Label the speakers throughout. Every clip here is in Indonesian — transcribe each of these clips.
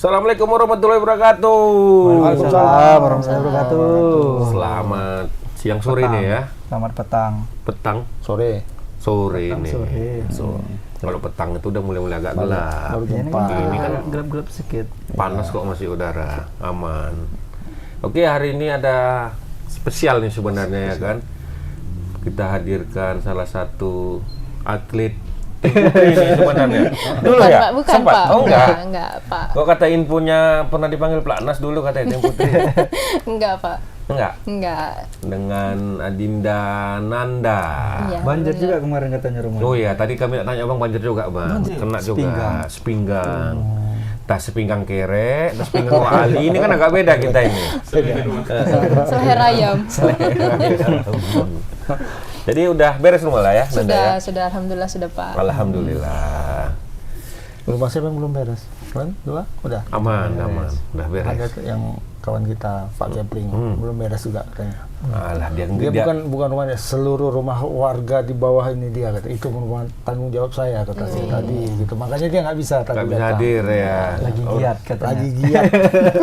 Speaker 1: Assalamualaikum warahmatullahi wabarakatuh.
Speaker 2: Waalaikumsalam warahmatullahi wabarakatuh.
Speaker 1: Selamat siang sore nih ya.
Speaker 2: Selamat petang.
Speaker 1: Petang,
Speaker 3: Sore.
Speaker 1: sore
Speaker 2: Petang,
Speaker 1: nih.
Speaker 2: sore.
Speaker 1: Kalau petang itu udah mulai agak gelap.
Speaker 3: Baru
Speaker 2: Ini
Speaker 3: jumpa.
Speaker 2: kan
Speaker 1: Ini kan
Speaker 2: gelap-gelap sedikit.
Speaker 1: Panas kok masih udara, aman. Oke, hari ini ada spesial nih sebenarnya ya kan. Kita hadirkan salah satu atlet tim putri ini sebenarnya. Dulu
Speaker 4: Bukan,
Speaker 1: ya?
Speaker 4: Pak. Bukan,
Speaker 1: Sempat?
Speaker 4: Pak.
Speaker 1: Oh enggak?
Speaker 4: Enggak, Pak.
Speaker 1: Kok kata infonya pernah dipanggil Platnas dulu katanya tim putri?
Speaker 4: Enggak, Pak.
Speaker 1: Enggak.
Speaker 4: Enggak.
Speaker 1: Dengan Adinda Nanda.
Speaker 4: Iya.
Speaker 2: Banjir
Speaker 4: benar.
Speaker 2: juga kemarin katanya rumah.
Speaker 1: Oh iya, tadi kami nak tanya Bang banjir juga, Bang. Kena juga. Sepinggang. Tas sepinggang kere, tas sepinggang wali. Ini kan agak beda kita ini.
Speaker 4: Selera ayam.
Speaker 1: Jadi udah beres semua lah ya, Nanda ya?
Speaker 4: Sudah, alhamdulillah sudah, Pak.
Speaker 1: Alhamdulillah.
Speaker 3: Rumah siapa yang belum beres? Kan? Dua? Udah.
Speaker 1: Aman. Udah beres.
Speaker 3: Ada yang kawan kita Pak Kepling belum beres juga katanya.
Speaker 1: Alah, dia
Speaker 3: Bukan rumahnya, seluruh rumah warga di bawah ini dia kata. Itu merupakan tanggung jawab saya kata si tadi gitu. Makanya dia nggak bisa
Speaker 1: nggak
Speaker 3: tadi
Speaker 1: bisa
Speaker 3: datang.
Speaker 1: hadir ya.
Speaker 2: Lagi giat katanya.
Speaker 3: Lagi giat.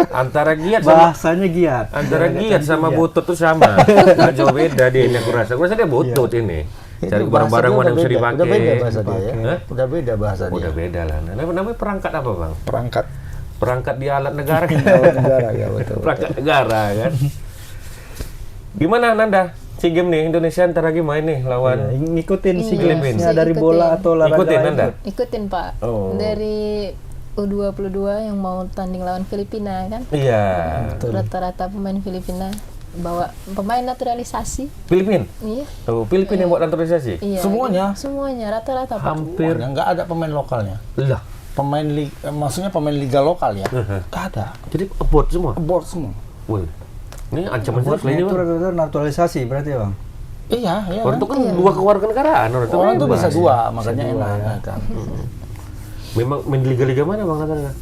Speaker 1: Antara giat sama
Speaker 2: Bahasanya giat.
Speaker 1: sama butut tuh sama. Nggak jauh beda dia ini aku rasa. Aku rasa dia butut ini. Cari
Speaker 3: Itu
Speaker 1: barang-barang
Speaker 3: bahasa
Speaker 1: mana
Speaker 3: dia
Speaker 1: bisa
Speaker 3: udah
Speaker 1: dipakai.
Speaker 3: beda bahasa dia ya.
Speaker 1: Hah?
Speaker 3: Udah beda bahasa dia.
Speaker 1: Udah beda lah. Namanya perangkat apa, Bang?
Speaker 3: Perangkat
Speaker 1: Perangkat di alat negara.
Speaker 3: negara ya betul.
Speaker 1: Perangkat negara kan. Gimana Nanda? SEA Games nih Indonesia ntar lagi main nih lawan
Speaker 2: Ngikutin si
Speaker 4: Iya,
Speaker 2: gamesnya
Speaker 4: masih
Speaker 2: dari
Speaker 4: ikutin.
Speaker 2: bola atau olahraga
Speaker 1: Ikutin,
Speaker 2: lain.
Speaker 1: Nanda?
Speaker 4: Ikutin, Pak.
Speaker 1: Oh.
Speaker 4: Dari U22 yang mau tanding lawan Filipina kan.
Speaker 1: Iya.
Speaker 4: Rata-rata pemain Filipina bawa pemain naturalisasi.
Speaker 1: Filipin.
Speaker 4: Iya.
Speaker 1: Oh, Filipin yang buat naturalisasi.
Speaker 4: Iya.
Speaker 3: Semuanya?
Speaker 4: Semuanya rata-rata, Pak.
Speaker 1: Hampir.
Speaker 3: Nggak ada pemain lokalnya.
Speaker 1: Lah.
Speaker 3: Pemain maksudnya pemain liga lokal ya. Nggak ada.
Speaker 1: Jadi abort semua.
Speaker 3: Abort semua.
Speaker 1: Woi. Ini ancaman
Speaker 2: Buatnya
Speaker 1: serius
Speaker 2: itu
Speaker 1: ini.
Speaker 2: rata-rata naturalisasi berarti ya, Bang?
Speaker 3: Iya, iya.
Speaker 1: Orang itu kan dua kewarganegaraan
Speaker 3: Orang itu bisa
Speaker 1: bebas.
Speaker 3: dua, makanya enak kan.
Speaker 1: Memang main liga-liga mana Bang Nanda?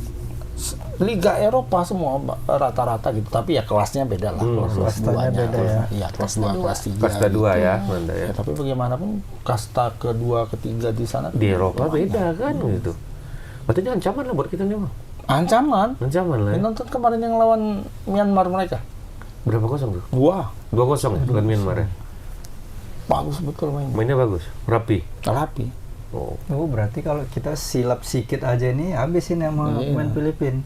Speaker 3: Liga Eropa semua rata-rata gitu, tapi ya kelasnya beda lah. Kelas
Speaker 2: Kastanya
Speaker 3: 2-nya,
Speaker 2: beda ya.
Speaker 3: Iya, kelas 2, kelas 3.
Speaker 1: Kasta 2 ya, Nanda ya.
Speaker 3: Ya, tapi bagaimanapun kasta kedua, ketiga di sana
Speaker 1: Di Eropa beda kan gitu. Berarti ini ancaman lah buat kita nih Bang.
Speaker 3: ancaman.
Speaker 1: Ancaman lah.
Speaker 3: Ini
Speaker 1: Ya.
Speaker 3: nonton kemarin yang lawan Myanmar mereka.
Speaker 1: Berapa kosong tuh?
Speaker 3: 2-0
Speaker 1: 2-0 ya, bukan Myanmar ya.
Speaker 3: Bagus betul mainnya.
Speaker 1: Mainnya bagus, rapi.
Speaker 3: Rapi.
Speaker 1: Oh.
Speaker 2: Oh, berarti kalau kita silap sikit aja nih habis ini sama
Speaker 3: Iya.
Speaker 2: pemain Filipin.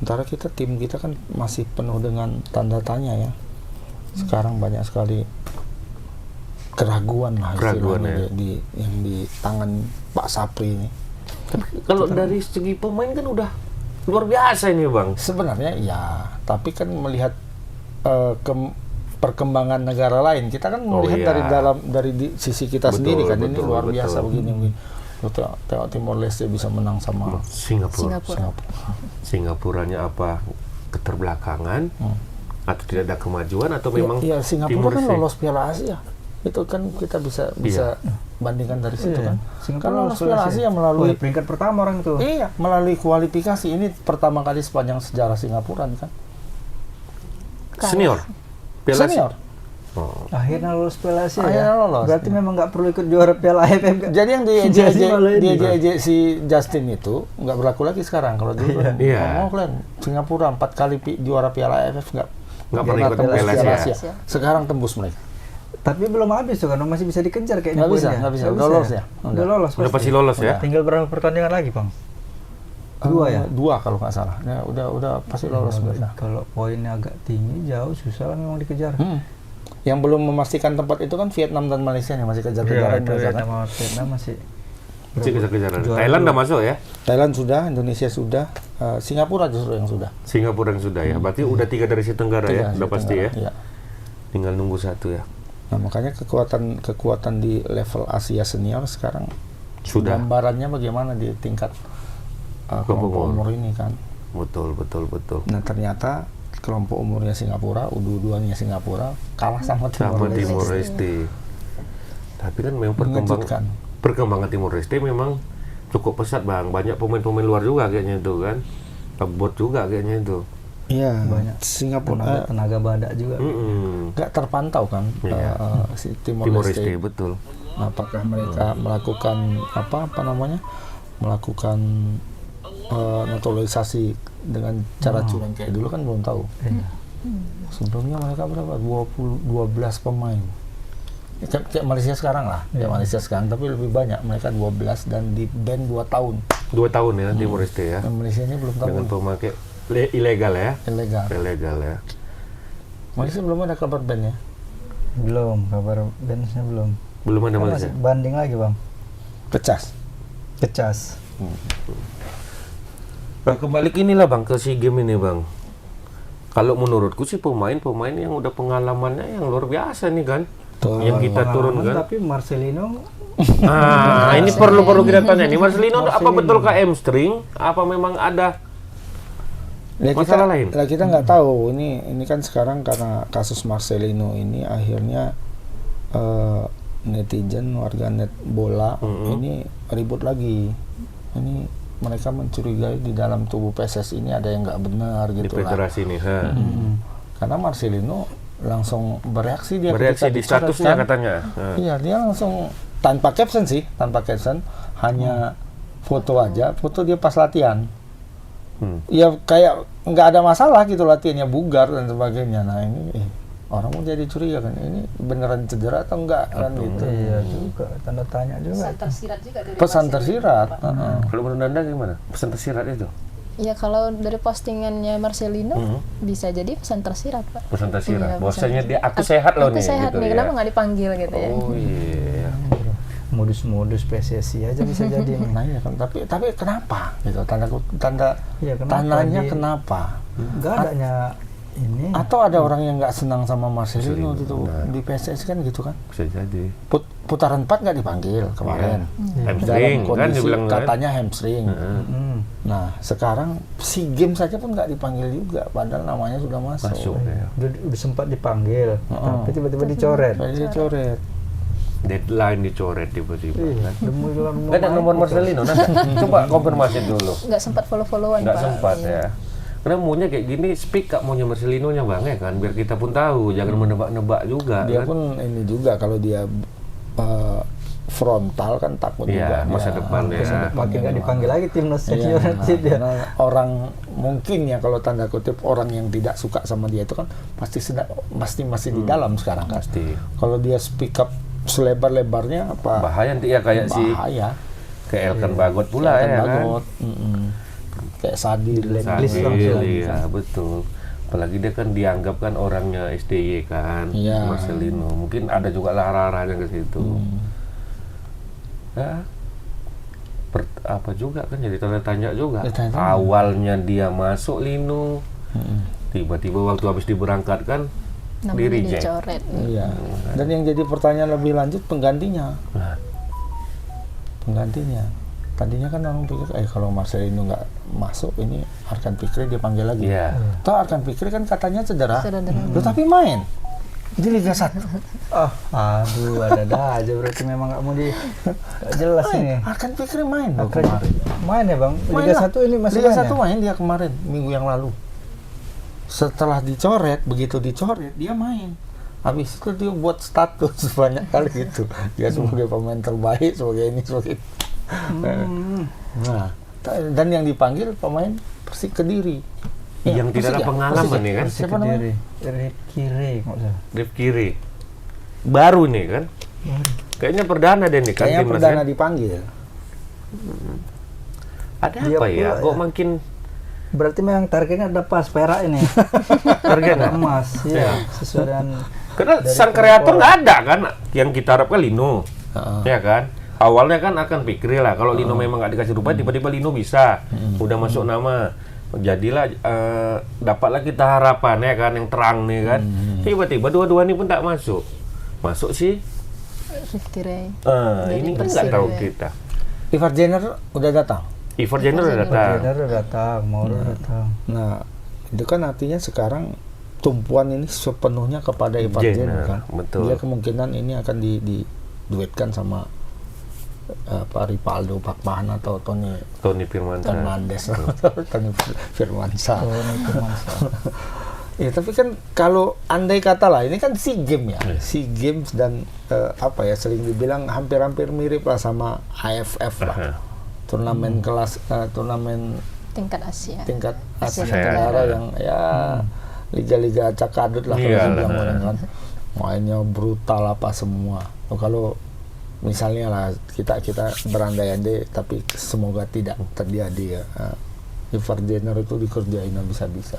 Speaker 3: Sementara tim kita kan masih penuh dengan tanda tanya ya. Sekarang banyak sekali keraguan lah
Speaker 1: Keraguan,
Speaker 3: istilahnya yang di tangan Pak Sapri ini.
Speaker 1: Tapi kalau dari segi pemain kan udah luar biasa ini Bang.
Speaker 3: Sebenarnya ya, tapi kan melihat perkembangan negara lain, kita kan
Speaker 1: Oh,
Speaker 3: melihat
Speaker 1: iya.
Speaker 3: dari sisi kita
Speaker 1: Betul,
Speaker 3: sendiri kan ini
Speaker 1: betul,
Speaker 3: luar
Speaker 1: betul.
Speaker 3: biasa begini. Tengok Timor Leste bisa menang sama
Speaker 1: Singapura.
Speaker 4: Singapura.
Speaker 1: Singapuranya apa? Keterbelakangan atau tidak ada kemajuan atau memang
Speaker 3: ya Singapura
Speaker 1: Timor
Speaker 3: kan
Speaker 1: Leste?
Speaker 3: lolos Piala Asia. Itu kan kita bisa bandingkan dari situ kan. Kan lolos Piala Asia melalui
Speaker 2: peringkat pertama orang tuh.
Speaker 3: iya, melalui kualifikasi. Ini pertama kali sepanjang sejarah Singapura nih kan.
Speaker 1: Senior. Piala Asia?
Speaker 3: Senior.
Speaker 1: Oh.
Speaker 2: Akhirnya lolos Piala Asia
Speaker 3: Akhirnya
Speaker 2: ya.
Speaker 3: lolos.
Speaker 2: Berarti memang nggak perlu ikut juara Piala AFF.
Speaker 3: Jadi yang
Speaker 2: Jadi malah ini,
Speaker 3: diejek si Justin itu nggak berlaku lagi sekarang. Kalau dulu
Speaker 1: Iya.
Speaker 3: ngomong kalian Singapura 4 kali juara Piala AFF nggak
Speaker 1: pernah ikut
Speaker 3: tembus
Speaker 1: Piala
Speaker 3: Piala
Speaker 1: Asia.
Speaker 3: Asia. Sekarang tembus mereka.
Speaker 2: Tapi belum habis tuh kan, masih bisa dikejar kayaknya.
Speaker 3: Nggak bisa,
Speaker 2: poinnya.
Speaker 3: nggak bisa. Udah lolos ya?
Speaker 2: Udah lolos.
Speaker 1: Udah pasti lolos ya.
Speaker 2: Tinggal berapa pertandingan lagi, Bang? Dua ya?
Speaker 3: 2 kalau nggak salah. Ya, udah pasti lolos mereka.
Speaker 2: Kalau poinnya agak tinggi, jauh, susah lah memang dikejar.
Speaker 3: Yang belum memastikan tempat itu kan Vietnam dan Malaysia yang masih kejar-kejaran mereka kan.
Speaker 2: Sama Vietnam masih.
Speaker 1: Masih kejar-kejaran.
Speaker 2: Juara
Speaker 1: Thailand
Speaker 2: dulu.
Speaker 1: udah masuk ya.
Speaker 3: Thailand sudah, Indonesia sudah, Singapura justru yang sudah.
Speaker 1: Singapura yang sudah ya. Berarti udah 3 dari Asia Tenggara ya.
Speaker 3: Tiga,
Speaker 1: Udah pasti ya.
Speaker 3: Iya.
Speaker 1: Tinggal nunggu 1 ya.
Speaker 3: Nah makanya kekuatan di level Asia senior sekarang
Speaker 1: Sudah.
Speaker 3: gambarannya bagaimana di tingkat kelompok umur ini kan.
Speaker 1: Betul.
Speaker 3: Nah ternyata kelompok umurnya Singapura, U22-nya Singapura kalah sama
Speaker 1: Sama
Speaker 3: Timor
Speaker 1: Timor
Speaker 3: Leste.
Speaker 1: Leste. Tapi kan memang
Speaker 3: Mengejutkan.
Speaker 1: perkembangan Timor Leste memang cukup pesat Bang. Banyak pemain-pemain luar juga kayaknya itu kan. Abot juga kayaknya itu.
Speaker 3: Iya,
Speaker 2: Banyak.
Speaker 3: Singapura
Speaker 2: Tenaga badak juga.
Speaker 3: nggak terpantau kan
Speaker 1: Iya.
Speaker 3: si Timor
Speaker 1: Timor
Speaker 3: Leste.
Speaker 1: Leste betul.
Speaker 3: Apakah mereka melakukan melakukan naturalisasi dengan cara curang kayak dulu kan belum tahu.
Speaker 2: Iya.
Speaker 3: Sebelumnya mereka berapa? 12 pemain. Kayak Malaysia sekarang lah, kayak Malaysia sekarang, tapi lebih banyak. Mereka 12 dan di ban 2 tahun.
Speaker 1: 2 tahun ya Timor Leste ya.
Speaker 3: Dan Malaysia ini belum tahu.
Speaker 1: Dengan pemakai ilegal ya.
Speaker 3: Ilegal
Speaker 1: ya.
Speaker 3: Malaysia belum ada kabar ban ya.
Speaker 2: Belum, kabar bandnya belum.
Speaker 1: Belum ada
Speaker 2: Kan
Speaker 1: Malaysia.
Speaker 2: masih banding lagi bang. Kecas.
Speaker 1: Nah, kembali ke inilah bang, ke SEA Games ini bang. Kalau menurutku sih pemain-pemain yang udah pengalamannya yang luar biasa nih kan. Yang kita
Speaker 2: Pengalaman,
Speaker 1: turunkan.
Speaker 2: Tapi Marcelino
Speaker 1: Nah, ini perlu kita tanya nih. Marcelino apa betul ke hamstring? Apa memang ada masalah lain?
Speaker 3: Lah kita nggak tahu. Ini kan sekarang karena kasus Marcelino ini akhirnya netizen, warganet bola ini ribut lagi. Ini mereka mencurigai di dalam tubuh PSSI ini ada yang nggak benar
Speaker 1: Di
Speaker 3: gitu lah.
Speaker 1: federasi ini.
Speaker 3: Karena Marcelino langsung bereaksi dia
Speaker 1: Bereaksi
Speaker 3: ketika
Speaker 1: di
Speaker 3: dicoret,
Speaker 1: statusnya
Speaker 3: kan.
Speaker 1: katanya.
Speaker 3: Iya, dia langsung tanpa caption, hanya foto aja, foto dia pas latihan. Ya kayak nggak ada masalah gitu latihannya, bugar dan sebagainya. Nah ini orang mau jadi curiga kan, ini beneran cedera atau enggak kan gitu.
Speaker 2: iya juga, tanda tanya juga.
Speaker 4: Pesan tersirat juga dari
Speaker 3: Pesan
Speaker 4: Marcelino,
Speaker 3: tersirat.
Speaker 4: Pak.
Speaker 1: Kalau menurut Anda gimana? Pesan tersirat itu?
Speaker 4: Ya kalau dari postingannya Marcelino bisa jadi pesan tersirat, Pak.
Speaker 1: Pesan tersirat.
Speaker 4: Iya,
Speaker 1: Bahwasanya
Speaker 4: pesan
Speaker 1: dia aku sehat loh
Speaker 4: aku
Speaker 1: nih.
Speaker 4: sehat
Speaker 1: gitu
Speaker 4: nih,
Speaker 1: ya.
Speaker 4: kenapa nggak dipanggil gitu ya?
Speaker 1: Oh iya.
Speaker 2: Modus-modus PSSI aja bisa jadi nih.
Speaker 3: Nah iya kan, tapi kenapa gitu? Tanda
Speaker 2: Iya, kenapa
Speaker 3: tandanya
Speaker 2: di-
Speaker 3: kenapa?
Speaker 2: Nggak adanya ini.
Speaker 3: Atau ada orang yang nggak senang sama Marcelino gitu di PSSI kan gitu kan?
Speaker 1: Bisa jadi.
Speaker 3: Putaran 4 nggak dipanggil kemarin.
Speaker 1: Hamstring
Speaker 3: Dalam
Speaker 1: kan
Speaker 3: kondisi
Speaker 1: dibilang kan.
Speaker 3: katanya hamstring. Nah sekarang SEA Games saja pun nggak dipanggil juga, padahal namanya sudah masuk.
Speaker 1: Masuk ya.
Speaker 2: Udah sempat dipanggil, tapi tiba-tiba dicoret.
Speaker 3: Jadi dicoret.
Speaker 1: Deadline dicoret tiba-tiba
Speaker 2: Iya,
Speaker 1: kan.
Speaker 2: demi gelar
Speaker 1: Nggak ada nomor Marcelino, Nanda. Coba konfirmasi dulu.
Speaker 4: Nggak sempat follow-followan,
Speaker 1: Nggak
Speaker 4: Pak.
Speaker 1: sempat
Speaker 4: Iya.
Speaker 1: ya. Karena maunya kayak gini, speak up maunya Marcelino-nya bang ya kan, biar kita pun tahu, jangan menebak-nebak juga.
Speaker 3: Dia
Speaker 1: kan?
Speaker 3: pun ini juga kalau dia frontal kan takut
Speaker 1: Iya,
Speaker 3: juga
Speaker 1: masa
Speaker 3: dia.
Speaker 1: depan ya.
Speaker 3: Masa depan
Speaker 2: Makin nggak
Speaker 3: gimana.
Speaker 2: dipanggil lagi timnas
Speaker 3: Iya,
Speaker 2: senior nanti dia.
Speaker 3: karena orang mungkin ya kalau tanda kutip orang yang tidak suka sama dia itu kan pasti masih di dalam sekarang kan.
Speaker 1: Pasti.
Speaker 3: Kalau dia speak up selebar-lebarnya apa
Speaker 1: Bahaya nanti ya kayak si
Speaker 3: bahaya.
Speaker 1: kayak Elkan Bagot pula
Speaker 3: Elkan
Speaker 1: ya
Speaker 3: Bagot, kayak Sadil
Speaker 2: Blacklist
Speaker 1: kan.
Speaker 2: langsung.
Speaker 1: Iya betul. Apalagi dia kan dianggap kan orangnya STY kan,
Speaker 3: Iya.
Speaker 1: Marcelino. Mungkin ada juga arah-arahnya ke situ. Ya, apa juga kan jadi tanda tanya juga.
Speaker 3: Ya, tanda-tanya.
Speaker 1: Awalnya dia masuk Lino, tiba-tiba waktu habis diberangkatkan di
Speaker 4: Namanya
Speaker 1: reject.
Speaker 4: dicoret.
Speaker 3: Iya. Dan yang jadi pertanyaan lebih lanjut penggantinya.
Speaker 1: Nah,
Speaker 3: Penggantinya. Tadinya kan orang pikir kalau Marcelino nggak masuk ini Arkan Fikri dipanggil lagi.
Speaker 1: iya.
Speaker 3: Toh Arkan Fikri kan katanya cedera.
Speaker 4: Cedera.
Speaker 3: Loh, tapi main di Liga 1.
Speaker 2: Aduh, ada aja berarti memang nggak mau nggak jelas ini.
Speaker 3: Arkan Fikri main loh
Speaker 2: Akan-
Speaker 3: kemarin.
Speaker 2: Main ya bang?
Speaker 3: Main
Speaker 2: Liga
Speaker 3: lah.
Speaker 2: 1 ini masih
Speaker 3: Liga
Speaker 2: main
Speaker 3: 1
Speaker 2: ya?
Speaker 3: main dia kemarin minggu yang lalu. Setelah dicoret, begitu dicoret dia main. Habis itu dia buat status banyak kali gitu. Dia sebagai pemain terbaik, sebagai ini, sebagai itu. Nah, dan yang dipanggil pemain Persik Kediri. Iya,
Speaker 1: Yang tidak ada
Speaker 3: Persik ya?
Speaker 1: pengalaman
Speaker 3: Persik
Speaker 1: nih kan.
Speaker 2: Persik
Speaker 3: Siapa namanya?
Speaker 2: Kediri. Kiri, nggak usah.
Speaker 1: Rip kiri. Baru nih kan. Kayaknya perdana deh nih kan.
Speaker 3: Kayaknya
Speaker 1: timnas,
Speaker 3: perdana
Speaker 1: kan?
Speaker 3: dipanggil.
Speaker 1: Ada
Speaker 2: Dia
Speaker 1: apa
Speaker 2: pula
Speaker 1: ya?
Speaker 2: ya.
Speaker 1: Kok makin
Speaker 2: Berarti memang targetnya ada pas perak ini.
Speaker 1: target
Speaker 2: Ada emas, iya. Sesuai dengan
Speaker 1: Karena
Speaker 2: dari
Speaker 1: sang kreator
Speaker 2: Kemenpora.
Speaker 1: nggak ada kan, yang kita harapkan Lino,
Speaker 3: Heeh.
Speaker 1: ya kan. Awalnya kan akan pikir lah, kalau Lino memang nggak dikasih rupa, tiba-tiba Lino bisa, udah masuk nama, jadilah dapatlah kita harapan ya kan, yang terang nih kan. Tiba-tiba dua-dua ini pun tak masuk, masuk sih.
Speaker 4: Rifki Ray.
Speaker 1: Ini
Speaker 4: Dari
Speaker 1: kan
Speaker 4: Persik
Speaker 1: nggak tahu
Speaker 4: ya.
Speaker 1: kita.
Speaker 3: Ivar Jenner udah datang.
Speaker 1: Ivar Jenner udah datang.
Speaker 2: Jenner udah datang, Mauro datang.
Speaker 3: Nah, itu kan artinya sekarang tumpuan ini sepenuhnya kepada Ivar
Speaker 1: Jenner,
Speaker 3: Jenner kan.
Speaker 1: betul.
Speaker 3: Dia kemungkinan ini akan diduetkan sama Rivaldo Pakpahan atau Tony
Speaker 1: Tony Firmansyah.
Speaker 3: Fernandes Tony Firmansyah.
Speaker 2: Oh, ini Firmansyah.
Speaker 3: Ya, tapi kan kalau andai kata lah, ini kan SEA Games ya.
Speaker 1: Iya.
Speaker 3: SEA Games dan sering dibilang hampir-hampir mirip lah sama AFF lah.
Speaker 1: Aha.
Speaker 3: Turnamen kelas turnamen
Speaker 4: tingkat Asia.
Speaker 3: tingkat Asia
Speaker 4: Asia
Speaker 3: Tenggara yang ya liga-liga acak kadut lah kalau
Speaker 1: Iya
Speaker 3: dibilang
Speaker 1: lah.
Speaker 3: orang kan, mainnya brutal apa semua. Kalau misalnya lah kita berandai-andai, tapi semoga tidak terjadi ya. Ivar Jenner itu dikerjain bisa-bisa.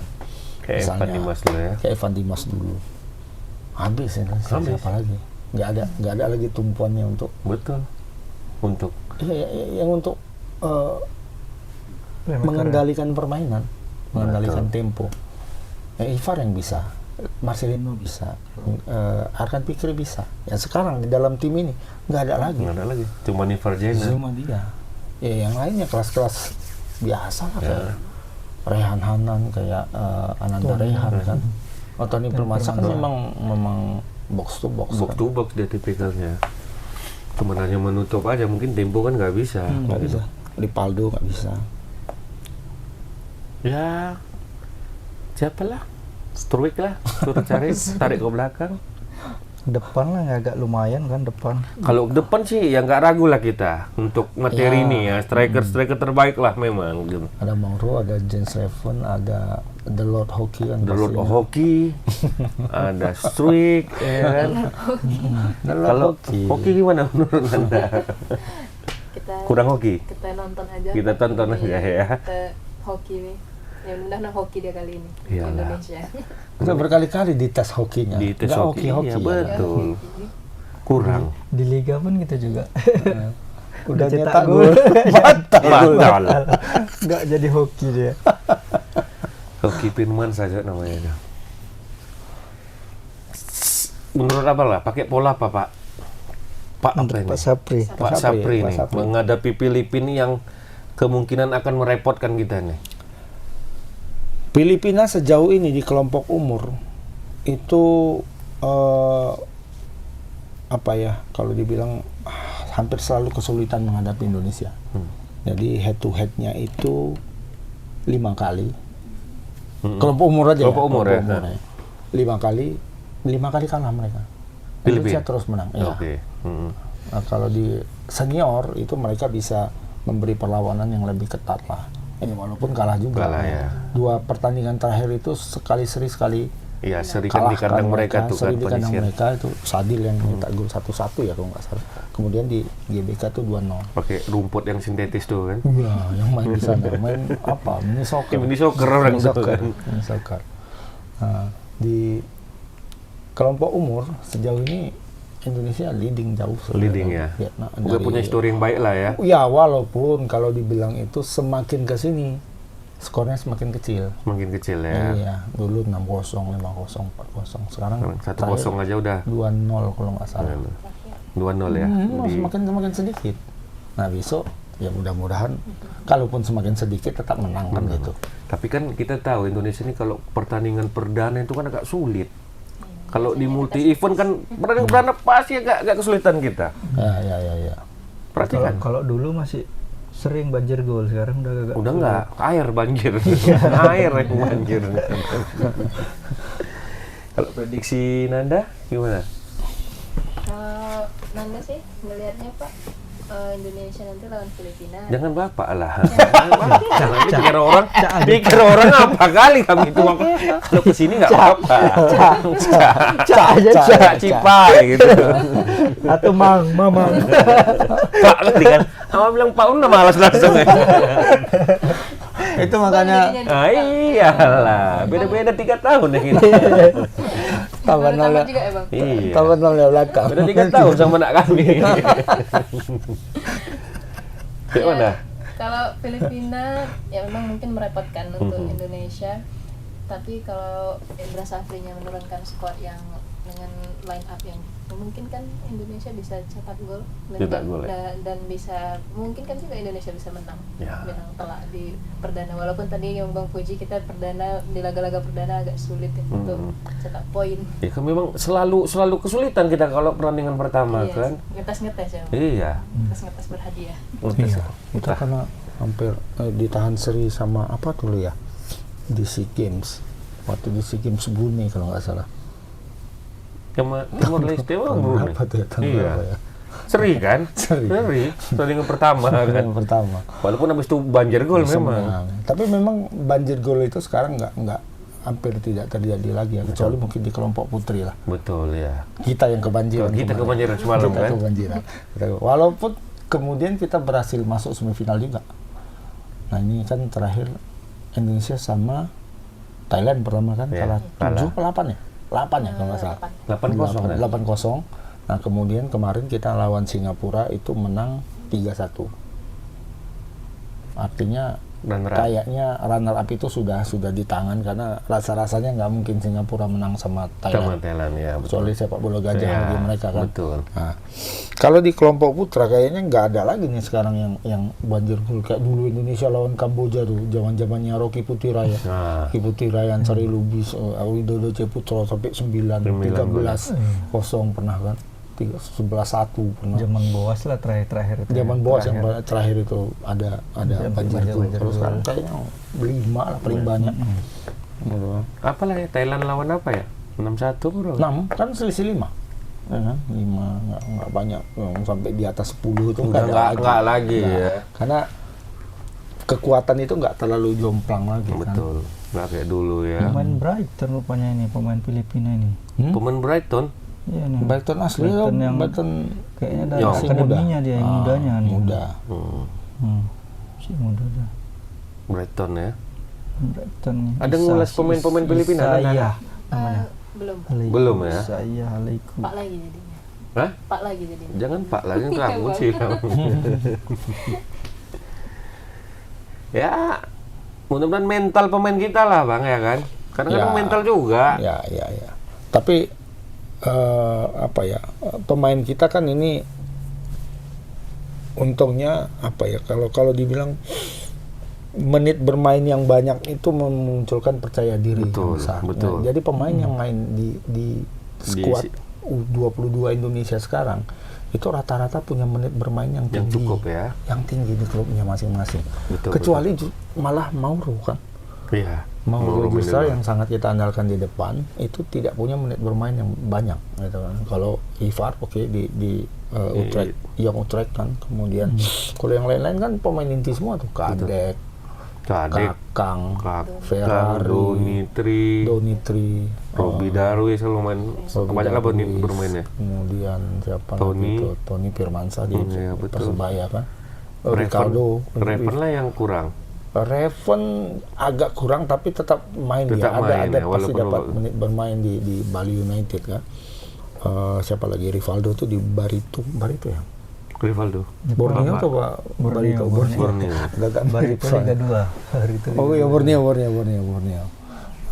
Speaker 1: Kayak Evan
Speaker 3: Misalnya,
Speaker 1: Dimas dulu ya.
Speaker 3: Kayak Evan Dimas dulu. Habis ya,
Speaker 1: Habis.
Speaker 3: siapa lagi? Nggak ada lagi tumpuannya untuk
Speaker 1: Betul. Untuk
Speaker 3: yang untuk mengendalikan permainan, mengendalikan tempo. Ivar yang bisa, Marcelino bisa, Arkan Pikir bisa. Ya sekarang di dalam tim ini nggak ada lagi.
Speaker 1: nggak ada lagi. Cuma Ivar Jenner.
Speaker 3: Cuma dia. Ya yang lainnya kelas-kelas biasa lah
Speaker 1: Ya.
Speaker 3: kayak Rehan Hanan, kayak Ananda Rehan kan. Tony Permasa kan memang box to box.
Speaker 1: Box
Speaker 3: kan.
Speaker 1: to box dia tipikalnya. Cuma hanya menutup aja, mungkin tempo kan nggak bisa.
Speaker 3: Nggak bisa. Ripaldo nggak bisa.
Speaker 1: Ya, siapa lah? Struik lah, suruh cari, tarik ke belakang.
Speaker 2: Depan lah agak lumayan kan depan.
Speaker 1: Kalau depan sih ya nggak ragu lah kita untuk materi
Speaker 3: Ya.
Speaker 1: ini ya, striker terbaik lah memang. Gitu.
Speaker 3: Ada Mauro, ada Jens Reven, ada The Lord Hockey kan.
Speaker 1: The Lord of
Speaker 3: pastinya.
Speaker 1: Hockey, ada Struik, ya kan?
Speaker 3: The Lord
Speaker 1: Kalau
Speaker 3: Hockey.
Speaker 1: hoki gimana menurut Anda?
Speaker 5: Kita
Speaker 1: Kurang hoki?
Speaker 5: kita nonton aja.
Speaker 1: Kita tonton aja ya.
Speaker 5: Kita hoki nih. Yang mudah hoki dia kali ini.
Speaker 1: Iyalah.
Speaker 5: Indonesia.
Speaker 3: Udah berkali-kali di tes hokinya.
Speaker 1: Di tes
Speaker 3: Nggak
Speaker 1: hoki,
Speaker 3: hoki-hoki
Speaker 1: ya
Speaker 3: ya.
Speaker 1: betul. Kurang.
Speaker 2: Di liga pun gitu juga.
Speaker 3: Udah
Speaker 2: cetak
Speaker 3: nyetak
Speaker 2: gol.
Speaker 3: gol.
Speaker 1: Batal.
Speaker 2: Nggak jadi hoki dia.
Speaker 1: Hoki Pinman saja namanya. Menurut apa lah? Pakai pola apa Pak? Pak apa ini?
Speaker 2: Pak Sapri.
Speaker 1: Pak
Speaker 3: Sapri,
Speaker 1: Sapri
Speaker 3: Pak
Speaker 1: nih
Speaker 3: Sapri.
Speaker 1: menghadapi Filipina yang kemungkinan akan merepotkan kita nih.
Speaker 3: Filipina sejauh ini di kelompok umur itu apa ya, kalau dibilang hampir selalu kesulitan menghadapi Indonesia. Jadi head to headnya itu 5 kali. Kelompok umur aja.
Speaker 1: Kelompok umur ya.
Speaker 3: 5 kali kalah mereka.
Speaker 1: Filipina
Speaker 3: Indonesia terus menang. Iya.
Speaker 1: Oke.
Speaker 3: Nah, kalau di senior itu mereka bisa memberi perlawanan yang lebih ketat lah. Ini walaupun kalah juga.
Speaker 1: Kalah ya.
Speaker 3: 2 pertandingan terakhir itu sekali seri sekali
Speaker 1: Iya, seri kan di kandang mereka tuh kan
Speaker 3: seri di kandang
Speaker 1: penyisian.
Speaker 3: mereka itu Sadil yang minta gol 1-1 ya kalau nggak salah. Kemudian di GBK tuh 2-0.
Speaker 1: Pakai rumput yang sintetis tuh kan.
Speaker 3: Iya, yang main di sana, main apa? Mini soccer.
Speaker 1: Mini soccer orang
Speaker 3: Mini
Speaker 1: itu
Speaker 3: soccer.
Speaker 1: kan.
Speaker 3: Mini soccer. Nah, di kelompok umur sejauh ini Indonesia leading jauh.
Speaker 1: Leading ya.
Speaker 3: Vietnam,
Speaker 1: Udah punya story yang baik lah ya.
Speaker 3: Ya, walaupun kalau dibilang itu semakin ke sini skornya semakin kecil.
Speaker 1: Semakin kecil ya.
Speaker 3: Iya, dulu 6-0, 5-0, 4-0. Sekarang
Speaker 1: 1-0 aja udah
Speaker 3: 2-0 kalau nggak salah.
Speaker 1: 2-0 ya.
Speaker 3: Semakin sedikit. Nah, besok ya mudah-mudahan kalaupun semakin sedikit tetap menang kan gitu.
Speaker 1: Tapi kan kita tahu Indonesia ini kalau pertandingan perdana itu kan agak sulit. Kalau di multi event kan pertandingan perdana pasti agak kesulitan kita.
Speaker 3: Ya.
Speaker 1: Perhatikan.
Speaker 2: Kalau dulu masih sering banjir gol, sekarang udah agak
Speaker 1: Udah nggak, air banjir. Air yang banjir. Kalau prediksi Nanda gimana?
Speaker 5: Kalau Nanda sih melihatnya Pak, Indonesia nanti lawan Filipina.
Speaker 1: Jangan bapak lah. Jangan pikir orang apa kali kami itu kalau kesini nggak apa-apa. Cak cipai gitu.
Speaker 2: atau mamang.
Speaker 1: Pak tadi kan, sama bilang Pak udah malas langsung.
Speaker 3: Itu makanya
Speaker 1: Ah iyalah, beda-beda 3 tahun ya kita.
Speaker 3: tambah nol ya.
Speaker 5: juga ya Bang?
Speaker 1: Iya.
Speaker 3: Tambah nol ya belakang.
Speaker 1: Beda 3 tahun sama anak kami. Kayak mana?
Speaker 5: Kalau Filipina ya memang mungkin merepotkan untuk Indonesia. Tapi kalau Indra Safrinya menurunkan skor yang dengan line up yang memungkinkan Indonesia bisa cetak gol
Speaker 1: Cetak gol, ya.
Speaker 5: dan bisa memungkinkan juga Indonesia bisa menang.
Speaker 1: Ya.
Speaker 5: Menang telak di perdana, walaupun tadi yang Bang Puji kita perdana di laga-laga perdana agak sulit ya untuk cetak poin.
Speaker 1: Ya kan memang selalu kesulitan kita kalau pertandingan pertama
Speaker 5: Iya,
Speaker 1: kan.
Speaker 5: ngetes-ngetes ya.
Speaker 1: Iya.
Speaker 5: Ngetes-ngetes berhadiah.
Speaker 3: Iya, kita karena hampir ditahan seri sama apa dulu ya di SEA Games, waktu di SEA Games Brunei kalau nggak salah.
Speaker 1: Timor Leste mah Brunei.
Speaker 3: Berapa tuh ya, tahun
Speaker 1: Iya.
Speaker 3: berapa ya?
Speaker 1: Seri kan?
Speaker 3: Seri.
Speaker 1: Pertandingan pertama kan.
Speaker 3: Yang pertama.
Speaker 1: Walaupun habis itu banjir gol memang.
Speaker 3: Menang. Tapi memang banjir gol itu sekarang nggak hampir tidak terjadi lagi ya, kecuali mungkin di kelompok putri lah.
Speaker 1: Betul ya.
Speaker 3: Kita yang kebanjiran.
Speaker 1: Kita
Speaker 3: kemarin.
Speaker 1: kebanjiran semalam
Speaker 3: Kita
Speaker 1: kan.
Speaker 3: kebanjiran. Walaupun kemudian kita berhasil masuk semifinal juga. Nah ini kan terakhir Indonesia sama Thailand pertama kan
Speaker 1: Ya,
Speaker 3: kalah
Speaker 1: kalah.
Speaker 3: 7 ke 8 ya? 8 ya kalau nggak salah.
Speaker 1: 8-0 kan?
Speaker 3: 8-0. Nah kemudian kemarin kita lawan Singapura itu menang 3-1. Artinya kayaknya runner up itu sudah di tangan, karena rasa-rasanya nggak mungkin Singapura menang sama
Speaker 1: Sama
Speaker 3: Thailand.
Speaker 1: Thailand ya.
Speaker 3: Kecuali sepak bola gajah
Speaker 1: Ya,
Speaker 3: bagi mereka kan.
Speaker 1: betul.
Speaker 3: Nah, kalau di kelompok putra kayaknya nggak ada lagi nih sekarang yang banjir gol kayak dulu Indonesia lawan Kamboja tuh, zaman-zamannya Rocky Putiraya.
Speaker 1: Nah,
Speaker 3: Rocky Putiraya, Ansari Lubis, Widodo Ceputro sampai 13-0 pernah kan. 11-1 pernah.
Speaker 2: Zaman Boas lah terakhir itu.
Speaker 3: Zaman
Speaker 2: ya.
Speaker 3: Boas yang terakhir itu ada banjir gol.
Speaker 2: banjir
Speaker 3: Terus
Speaker 2: gol.
Speaker 3: sekarang kayaknya 5 lah paling banyak.
Speaker 1: apa lah ya, Thailand lawan apa ya? 6-1 bro.
Speaker 3: 6 kan selisih 5. Ya kan? 5 nggak banyak. Yang sampai di atas 10 itu
Speaker 1: Udah nggak lagi ya.
Speaker 3: Karena kekuatan itu nggak terlalu jomplang lagi kan.
Speaker 1: Betul. Nggak kayak dulu ya.
Speaker 2: Pemain Brighton rupanya ini, pemain Filipina ini.
Speaker 1: Pemain Brighton.
Speaker 2: Iya nih.
Speaker 3: Brighton asli
Speaker 2: Brighton
Speaker 3: ya,
Speaker 2: yang
Speaker 3: Brighton
Speaker 2: kayaknya dari
Speaker 1: Yang
Speaker 2: akademinya dia yang mudanya nih.
Speaker 3: muda.
Speaker 2: Si muda dah.
Speaker 1: Brighton ya.
Speaker 2: Brighton.
Speaker 1: Ada ngulas pemain-pemain Filipina, ada nggak?
Speaker 2: Iya. Namanya.
Speaker 5: Belum.
Speaker 1: Belum ya?
Speaker 2: Saya Alaiku.
Speaker 5: Pak lagi jadinya.
Speaker 1: Hah?
Speaker 5: Pak lagi jadinya.
Speaker 1: Jangan Pak lagi kamu sih kamu. Ya, mudah-mudahan mental pemain kita lah Bang ya kan. Karena kan
Speaker 3: Ya.
Speaker 1: mental juga.
Speaker 3: Ya. Tapi pemain kita kan ini untungnya kalau dibilang menit bermain yang banyak itu memunculkan percaya diri yang
Speaker 1: Betul,
Speaker 3: besar.
Speaker 1: betul.
Speaker 3: Nah, jadi pemain yang main di skuad U22 Indonesia sekarang itu rata-rata punya menit bermain yang
Speaker 1: Yang
Speaker 3: tinggi,
Speaker 1: cukup ya.
Speaker 3: yang tinggi di klubnya masing-masing.
Speaker 1: Betul,
Speaker 3: Kecuali malah Mauro kan.
Speaker 1: Iya.
Speaker 3: Mauro Gisla
Speaker 1: Mineiro.
Speaker 3: yang sangat kita andalkan di depan itu tidak punya menit bermain yang banyak gitu kan. Kalau Ivar di Utrecht, Young Utrecht kan. Kemudian kalau yang lain-lain kan pemain inti semua tuh, Kadek,
Speaker 1: Kadek,
Speaker 3: Kakang,
Speaker 1: Kakang,
Speaker 3: Ferrari, Donitri,
Speaker 1: Robi Darwis selalu main. Banyak lah bermainnya.
Speaker 3: kemudian siapa
Speaker 1: Tony.
Speaker 3: lagi itu? Tony Firmansyah di
Speaker 1: Iya, betul.
Speaker 3: Persebaya kan. Ricardo,
Speaker 1: Reven lah yang kurang.
Speaker 3: Reven agak kurang tapi tetap main
Speaker 1: Tetap
Speaker 3: dia.
Speaker 1: main
Speaker 3: Ada
Speaker 1: ya,
Speaker 3: pasti
Speaker 1: walaupun
Speaker 3: dapat menit bermain di Bali United kan. Siapa lagi? Rivaldo tuh di Barito ya.
Speaker 1: Rivaldo.
Speaker 3: Borneo atau Pak? Barito?
Speaker 1: Borneo.
Speaker 3: Agak
Speaker 2: Barito Liga 2 hari itu.
Speaker 3: Oh iya, Borneo.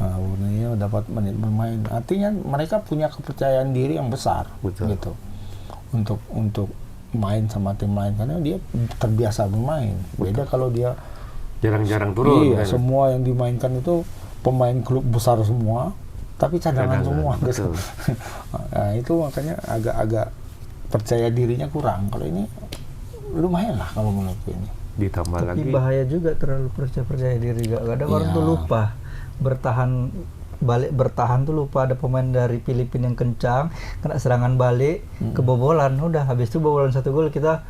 Speaker 3: Nah, Borneo dapat menit bermain. Artinya mereka punya kepercayaan diri yang besar.
Speaker 1: Betul.
Speaker 3: Gitu. Untuk main sama tim lain karena dia terbiasa bermain. Beda kalau dia
Speaker 1: Jarang-jarang turun.
Speaker 3: iya,
Speaker 1: kan?
Speaker 3: semua yang dimainkan itu pemain klub besar semua, tapi cadangan semua.
Speaker 1: betul.
Speaker 3: Nah, itu makanya agak-agak percaya dirinya kurang. Kalau ini lumayan lah kalau menurutku ini.
Speaker 1: Ditambah
Speaker 2: Tapi
Speaker 1: lagi.
Speaker 2: bahaya juga terlalu percaya diri. Kadang orang
Speaker 3: Iya.
Speaker 2: tuh lupa bertahan tuh lupa, ada pemain dari Filipina yang kencang, kena serangan balik, kebobolan, udah habis itu bobolan 1 gol kita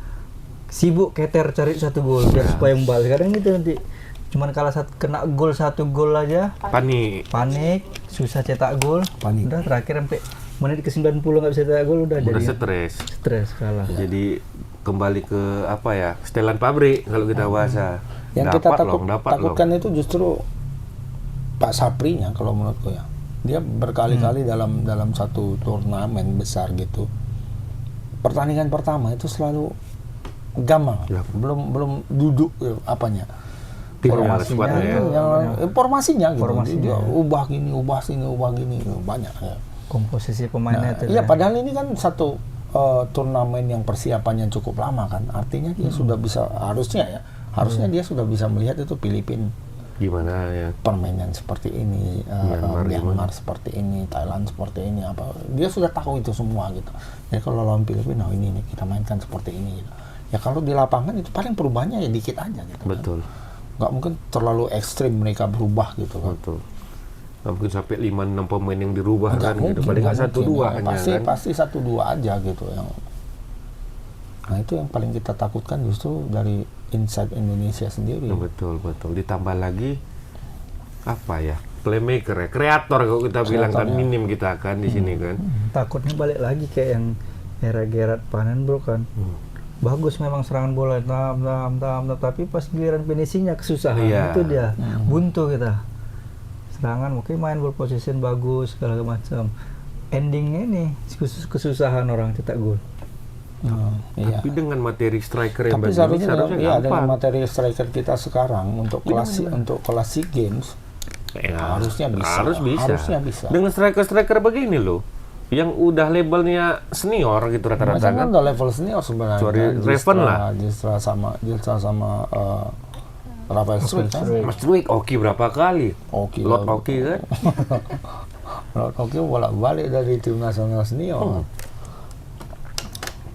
Speaker 2: sibuk keter cari 1 gol biar supaya membalas. Kadang gitu nanti cuman kena gol 1 gol aja panik, susah cetak gol,
Speaker 3: Panik.
Speaker 2: udah terakhir sampai menit ke 90 nggak bisa cetak gol udah
Speaker 1: Udah
Speaker 2: jadi
Speaker 1: stres.
Speaker 2: kalah.
Speaker 1: Jadi kembali ke apa ya? Setelan pabrik kalau kita bahasa.
Speaker 3: Yang kita
Speaker 1: Dapat
Speaker 3: takutkan itu justru Pak Saprinya kalau menurutku ya. Dia berkali-kali dalam satu turnamen besar gitu. Pertandingan pertama itu selalu gampang,
Speaker 1: Ya.
Speaker 3: belum duduk apanya.
Speaker 1: Formasinya ya.
Speaker 3: Formasinya gitu.
Speaker 2: Formasinya.
Speaker 3: Dia ubah gini, ubah sini, ubah gini, banyak ya.
Speaker 2: Komposisi pemainnya itu
Speaker 3: Iya,
Speaker 2: ya.
Speaker 3: padahal ini kan satu turnamen yang persiapannya cukup lama kan. Artinya dia sudah bisa harusnya dia sudah bisa melihat itu Filipina
Speaker 1: Gimana ya?
Speaker 3: permainan seperti ini, Myanmar seperti ini, Thailand seperti ini, apa dia sudah tahu itu semua gitu. Jadi kalau lawan Filipina, ini nih kita mainkan seperti ini. Gitu. Ya kalau di lapangan itu paling perubahannya ya dikit aja gitu.
Speaker 1: Betul.
Speaker 3: Kan. Nggak mungkin terlalu ekstrim mereka berubah gitu kan.
Speaker 1: Betul. Nggak mungkin sampai 5-6 pemain yang dirubah
Speaker 3: Nggak
Speaker 1: kan gitu.
Speaker 3: mungkin,
Speaker 1: Paling nggak
Speaker 3: nggak
Speaker 1: 1-2
Speaker 3: mungkin.
Speaker 1: hanya
Speaker 3: Pasti
Speaker 1: kan.
Speaker 3: pasti 1-2 aja gitu yang Nah itu yang paling kita takutkan justru dari inside Indonesia sendiri.
Speaker 1: Betul. Ditambah lagi apa ya? Playmaker ya, kreator kalau kita bilang kan
Speaker 3: Kreatornya.
Speaker 1: minim kita kan di sini kan.
Speaker 2: Takutnya balik lagi kayak yang era Gerard Vandenbroek kan. Bagus memang serangan bola, tam, tapi pas giliran finishingnya kesusahan.
Speaker 1: Iya.
Speaker 2: Itu dia buntu kita. Serangan mungkin main ball position bagus segala macam. Endingnya nih kesusahan orang cetak gol.
Speaker 3: Iya.
Speaker 1: Tapi dengan materi striker yang
Speaker 3: Tapi
Speaker 1: bagus
Speaker 3: seharusnya
Speaker 1: seharusnya
Speaker 3: dengan
Speaker 1: gampang.
Speaker 3: materi striker kita sekarang untuk kelas SEA Games
Speaker 1: Ya,
Speaker 3: harusnya bisa. Harusnya bisa.
Speaker 1: Dengan striker begini loh, yang udah labelnya senior gitu rata-rata
Speaker 3: Macam kan
Speaker 1: kan.
Speaker 3: udah level senior sebenarnya.
Speaker 1: Kecuali Raven lah.
Speaker 3: Gilstra sama Rafael Struijk kan.
Speaker 1: Mas Struijk Oki berapa kali?
Speaker 3: Oki
Speaker 1: Lord
Speaker 3: lah.
Speaker 1: Oki kan.
Speaker 3: Oki bolak-balik dari tim nasional senior.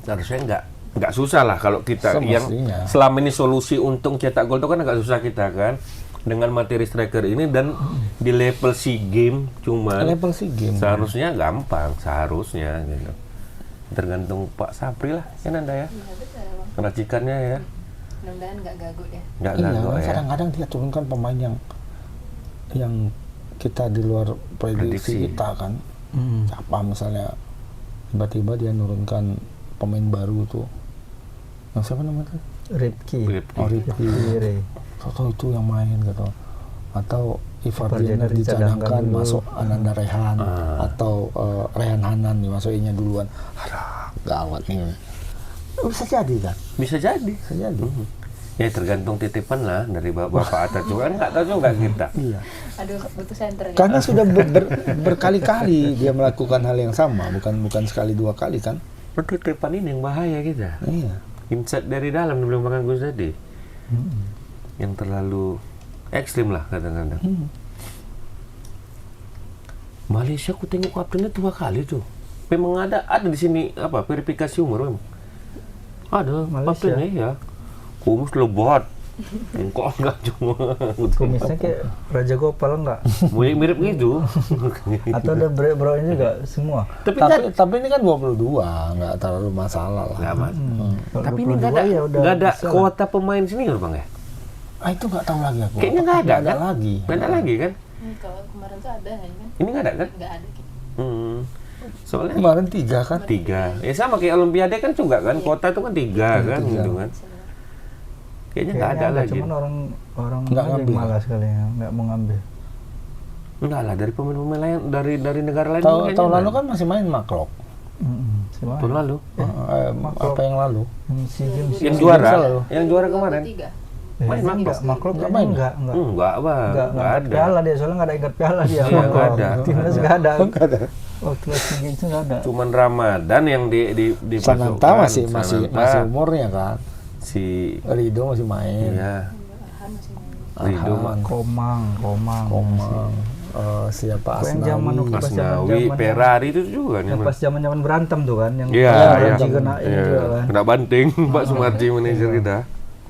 Speaker 1: Harusnya nggak susah lah kalau kita yang
Speaker 3: Semestinya.
Speaker 1: selama ini solusi untung cetak gol itu kan nggak susah kita kan dengan materi striker ini dan di level SEA Games cuman
Speaker 3: Level SEA Games.
Speaker 1: seharusnya gampang seharusnya gitu. Tergantung Pak Sapri lah kan Anda ya.
Speaker 5: Iya betul Bang.
Speaker 1: Racikannya ya.
Speaker 5: Mudah-mudahan nggak gagu ya.
Speaker 1: Nggak
Speaker 3: Iya,
Speaker 1: gagal ya.
Speaker 3: kadang-kadang dia turunkan pemain yang kita di luar prediksi
Speaker 1: Prediksi.
Speaker 3: kita kan. Siapa misalnya tiba-tiba dia nurunkan pemain baru tuh. Yang siapa namanya?
Speaker 2: Ripki.
Speaker 3: Oh, Ripki.
Speaker 2: Kiri.
Speaker 3: Atau itu yang main gitu. Atau Ivar
Speaker 2: Ivar
Speaker 3: Jenner
Speaker 2: Jenner dicadangkan
Speaker 3: dicadangkan
Speaker 2: dulu.
Speaker 3: masuk Ananda Rehan atau Rehan Hanan dimasukinnya duluan. Aduh, gawat ini. Bisa jadi kan?
Speaker 1: Bisa jadi.
Speaker 3: Bisa jadi.
Speaker 1: Ya tergantung titipan lah dari Bapak Atta juga kan nggak tahu juga kita.
Speaker 3: Iya.
Speaker 5: Aduh, butuh center nih.
Speaker 3: Karena sudah berkali-kali dia melakukan hal yang sama, bukan sekali dua kali kan?
Speaker 1: Titipan ini yang bahaya kita.
Speaker 3: Iya.
Speaker 1: Insight dari dalam belum Bang Agus tadi. Yang terlalu ekstrim lah kadang-kadang. Malaysia aku tengok kaptennya 2 kali tuh. Memang ada di sini apa verifikasi umur memang. Ada
Speaker 2: Malaysia.
Speaker 1: kaptennya ya. Kumus lebat. Engkau enggak cuma.
Speaker 2: Kumisnya kayak Raja Gopal enggak?
Speaker 1: Mirip gitu.
Speaker 2: Atau ada brown juga semua?
Speaker 3: Tapi ini kan 22, nggak terlalu masalah lah.
Speaker 1: Nggak, Mas.
Speaker 2: Kalau
Speaker 1: Tapi ini
Speaker 2: 22
Speaker 1: nggak ada,
Speaker 2: ya udah
Speaker 1: nggak ada
Speaker 2: bisa lah.
Speaker 1: kuota pemain sini loh Bang ya?
Speaker 3: Itu nggak tahu lagi aku.
Speaker 1: Kayaknya nggak ada,
Speaker 3: Nggak
Speaker 1: kan?
Speaker 3: lagi.
Speaker 1: Nggak ada lagi kan?
Speaker 5: Kalau kemarin tuh ada ya kan?
Speaker 1: Ini nggak ada kan?
Speaker 5: Nggak ada.
Speaker 1: Soalnya
Speaker 3: Kemarin 3 kan?
Speaker 1: 3. Ya sama kayak Olimpiade kan juga kan, kuota itu kan 3 kan, gitu kan. Kayaknya nggak ada lagi.
Speaker 2: Cuman orang
Speaker 3: Nggak
Speaker 2: aja yang
Speaker 3: ngambil.
Speaker 2: malas kali ya, nggak mau ngambil.
Speaker 1: Enggak lah, dari pemain-pemain lain, dari negara lain.
Speaker 3: Tahun
Speaker 1: kayaknya
Speaker 3: lalu
Speaker 1: nggak.
Speaker 3: kan masih main Maklok.
Speaker 2: Siapa?
Speaker 1: Tahun lalu.
Speaker 3: Apa yang lalu?
Speaker 2: Si James.
Speaker 1: Yang
Speaker 3: Games
Speaker 1: juara,
Speaker 3: lalu.
Speaker 1: yang juara kemarin.
Speaker 5: 23.
Speaker 1: Main
Speaker 2: enggak, Maklok
Speaker 3: Nggak
Speaker 2: kayaknya
Speaker 3: main?
Speaker 2: enggak.
Speaker 1: Enggak, Bang.
Speaker 2: Nggak
Speaker 1: Enggak
Speaker 2: angkat
Speaker 1: ada.
Speaker 2: piala dia, soalnya nggak ada angkat piala dia.
Speaker 1: Iya,
Speaker 2: Maklok.
Speaker 1: nggak ada.
Speaker 2: Timnas nggak ada.
Speaker 3: Nggak ada.
Speaker 2: Waktu Asian Games itu nggak ada.
Speaker 1: Cuman Ramadan yang
Speaker 3: Sananta masih
Speaker 1: Sananta,
Speaker 3: umurnya kan.
Speaker 1: si
Speaker 3: Rido masih main.
Speaker 1: iya,
Speaker 5: Arhan masih main.
Speaker 1: Rido
Speaker 3: Arhan.
Speaker 2: Komang.
Speaker 3: Komang. Siapa
Speaker 2: Kok yang zaman
Speaker 3: Asnawi.
Speaker 2: waktu pas
Speaker 1: Asnawi,
Speaker 2: zaman-zaman
Speaker 1: Ferrari itu juga
Speaker 2: yang pas zaman berantem tuh kan, yang
Speaker 1: Iya,
Speaker 2: Raji
Speaker 1: iya.
Speaker 2: kena ini juga kan.
Speaker 1: Kena banting Pak Sumarji manajer kita.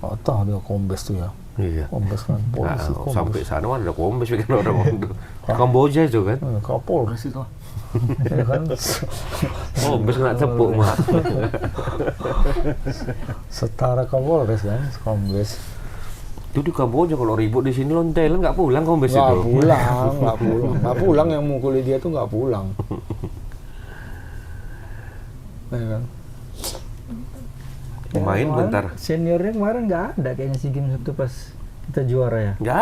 Speaker 3: Oh, toh dia kombes tuh ya.
Speaker 1: Iya.
Speaker 3: Kombes kan.
Speaker 1: Nah,
Speaker 3: Polisi kombes.
Speaker 1: sampai sana mana ada kombes bikin orang itu. Kamboja itu kan.
Speaker 3: Kapolres itu. Ya kan?
Speaker 1: Kombes kena tepuk mah.
Speaker 3: Setara Kapolres kan, kombes.
Speaker 1: Itu di Kamboja kalau ribut di sini lontelan nggak pulang kombes itu.
Speaker 3: Nggak pulang yang mukuli dia tuh nggak pulang. Ya kan?
Speaker 1: Main
Speaker 2: Kemarin
Speaker 1: bentar.
Speaker 2: Seniornya kemarin nggak ada kayaknya si game itu pas kita juara ya.
Speaker 1: Nggak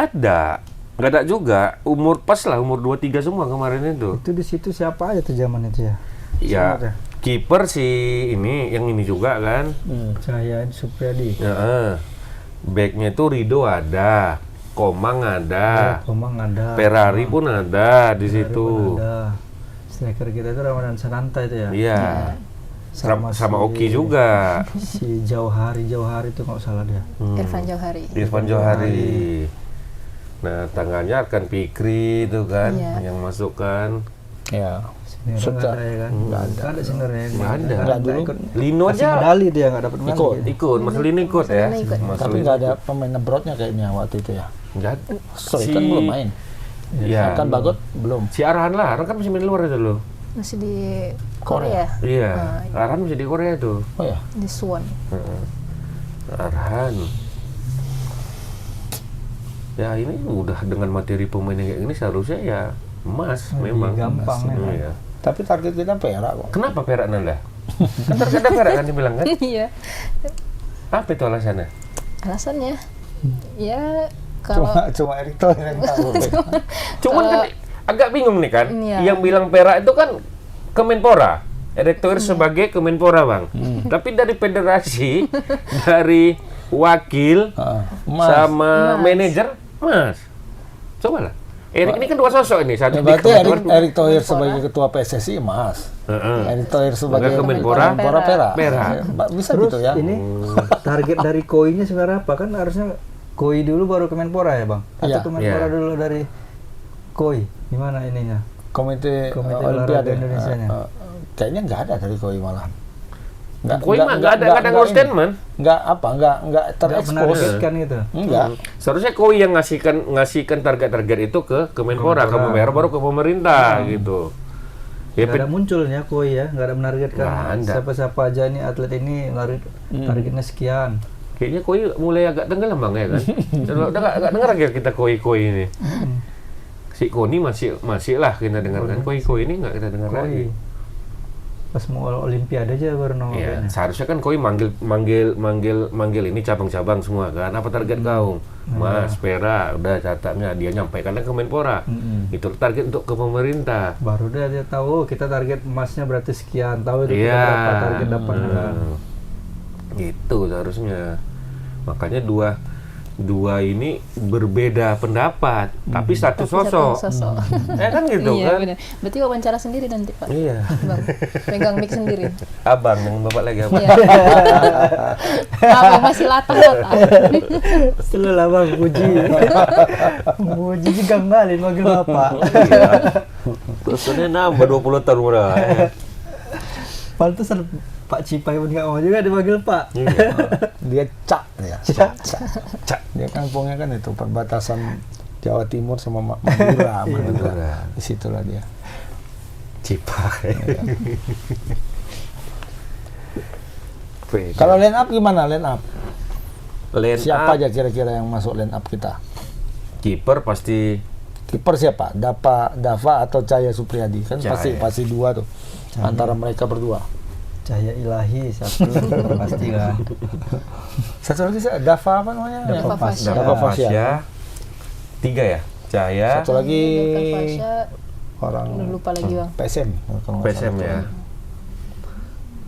Speaker 1: ada juga. Umur pas lah, umur 23 semua kemarin itu.
Speaker 2: Itu di situ siapa aja tuh zaman itu ya?
Speaker 1: Ya,
Speaker 2: Seniornya.
Speaker 1: kiper si ini, yang ini juga kan.
Speaker 2: Cahaya Supriyadi.
Speaker 1: Ya, backnya itu Rido ada, Komang ada,
Speaker 2: Komang ada.
Speaker 1: Ferrari pun ada di
Speaker 2: Ferrari
Speaker 1: situ.
Speaker 2: pun ada. Striker kita itu Ramadan Sananta itu ya.
Speaker 1: Iya. Sama
Speaker 2: si-
Speaker 1: Oki juga.
Speaker 2: Si Jauhari itu nggak salah dia.
Speaker 5: Irfan Jauhari.
Speaker 1: Irfan Johari. Nah, tangannya akan Fikri itu kan
Speaker 5: Iya.
Speaker 1: yang masukkan.
Speaker 3: Ya.
Speaker 2: Senior nggak
Speaker 3: Suka.
Speaker 2: ada ya kan? Nggak ada seniornya.
Speaker 1: Nggak ada.
Speaker 3: Nggak dulu.
Speaker 1: Lino
Speaker 2: Kasih
Speaker 1: aja
Speaker 2: medali dia nggak dapat medali.
Speaker 3: Ikut.
Speaker 1: ikut, Mas Lino ikut ya.
Speaker 5: Lino ikut.
Speaker 1: Mas
Speaker 3: Tapi
Speaker 1: Lino
Speaker 3: nggak ada
Speaker 1: ikut.
Speaker 3: pemain abroadnya kayaknya waktu itu ya.
Speaker 1: Nggak.
Speaker 3: Sorry kan belum main.
Speaker 1: Iya.
Speaker 3: Kan Bagot belum.
Speaker 1: Si Arhan lah, Arhan kan masih main luar itu loh.
Speaker 5: Masih di Korea.
Speaker 1: Iya,
Speaker 5: Ah,
Speaker 1: Arhan masih di Korea tuh.
Speaker 3: Oh ya.
Speaker 5: di Suwon.
Speaker 1: Arhan. Ya ini udah dengan materi pemain yang kayak gini seharusnya ya emas
Speaker 2: Lebih
Speaker 1: memang.
Speaker 2: gampang,
Speaker 1: Emas,
Speaker 2: ya.
Speaker 1: iya.
Speaker 3: Tapi target kita perak kok.
Speaker 1: Kenapa perak Nanda? Kan terkadang perak kan dibilang kan?
Speaker 5: Iya.
Speaker 1: Apa itu alasannya?
Speaker 5: Alasannya ya kalau
Speaker 3: Cuma Erick Thohir yang tahu.
Speaker 1: Cuman kan agak bingung nih kan,
Speaker 5: Iya.
Speaker 1: yang bilang perak itu kan Kemenpora. Erick Thohir sebagai Kemenpora bang. Tapi dari federasi, dari wakil,
Speaker 3: Emas.
Speaker 1: sama manajer, Mas. Coba lah. Erick ini kan dua sosok ini. Satu
Speaker 3: Ya,
Speaker 1: di
Speaker 3: berarti
Speaker 1: Kemenpora.
Speaker 3: Erick Thohir sebagai ketua PSSI emas.
Speaker 1: Heeh.
Speaker 3: Erick Thohir sebagai
Speaker 1: Kemenpora,
Speaker 3: perak.
Speaker 1: perak.
Speaker 3: Ya, bisa
Speaker 2: Terus
Speaker 3: gitu ya.
Speaker 2: ini target dari KOI-nya sekarang apa? Kan harusnya KOI dulu baru Kemenpora ya bang? Atau
Speaker 3: Iya.
Speaker 2: Kemenpora
Speaker 1: Iya.
Speaker 2: dulu dari KOI? Gimana ininya?
Speaker 3: Komite
Speaker 2: Komite
Speaker 3: Olimpiade
Speaker 2: Olahraga Indonesianya.
Speaker 3: Kayaknya nggak ada dari KOI malahan.
Speaker 1: Koi mah nggak ada ngurus
Speaker 3: ini.
Speaker 1: statement.
Speaker 3: Nggak
Speaker 2: Nggak
Speaker 3: terekspos.
Speaker 2: menargetkan gitu.
Speaker 3: Enggak.
Speaker 1: Seharusnya KOI yang ngasihkan target-target itu ke Kemenpora, Kemenpora baru ke pemerintah gitu. Ya,
Speaker 2: Nggak ada munculnya KOI ya, nggak ada menargetkan
Speaker 1: Nggak ada.
Speaker 2: siapa-siapa aja nih atlet ini targetnya sekian.
Speaker 1: kayaknya KOI mulai agak tenggelam bang ya kan? Udah agak dengar ya kita KOI ini. Si Koni masih lah kita dengarkan. KOI ini nggak kita dengar lagi.
Speaker 2: KOI pas mau Olimpiade aja baru nongol
Speaker 1: Iya,
Speaker 2: kayaknya.
Speaker 1: seharusnya kan KOI manggil ini cabang-cabang semua kan. Apa target kau? Mas, perak, udah catatnya dia nyampaikan ke Kemenpora. Itu target untuk ke pemerintah.
Speaker 2: Baru dia tahu kita target emasnya berarti sekian, tahu itu kita
Speaker 1: Iya.
Speaker 2: berapa target dapatnya.
Speaker 1: Itu seharusnya. Makanya dua ini berbeda pendapat, tapi satu sosok. Ya kan gitu
Speaker 5: Iya,
Speaker 1: kan?
Speaker 5: benar. Berarti wawancara sendiri nanti Pak.
Speaker 1: Iya.
Speaker 5: Bang, pegang mic sendiri.
Speaker 1: Abang yang bapak lagi abang.
Speaker 5: Iya. Abang masih latah-latah.
Speaker 2: Selalu lah bang, puji. Puji juga ngalin manggil bapak.
Speaker 1: Iya. Terusnya nambah 20 tahun udah.
Speaker 2: Pantesan Pak Cipai pun nggak mau juga dipanggil Pak.
Speaker 3: Dia cak ya.
Speaker 1: Cak.
Speaker 3: Dia kan kampungnya kan itu perbatasan Jawa Timur sama Madura.
Speaker 1: Madura.
Speaker 3: Di situlah dia.
Speaker 1: Cipai.
Speaker 3: Kalau line up gimana line up?
Speaker 1: Line
Speaker 3: Siapa
Speaker 1: up,
Speaker 3: aja kira-kira yang masuk line up kita?
Speaker 1: kiper pasti
Speaker 3: Kiper siapa? Dava atau Cahya Supriyadi? Kan
Speaker 1: Cahya.
Speaker 3: pasti dua tuh. Antara mereka berdua.
Speaker 2: Cahaya ilahi satu pasti kan.
Speaker 3: Satu lagi Dava apa namanya?
Speaker 5: Dava Fasya.
Speaker 3: Dava Fasya.
Speaker 1: 3 ya. Cahaya,
Speaker 3: Satu lagi
Speaker 5: Fasya,
Speaker 3: orang
Speaker 5: lupa lagi Bang.
Speaker 3: PSM. kalau nggak
Speaker 1: PSM
Speaker 3: salah.
Speaker 1: ya.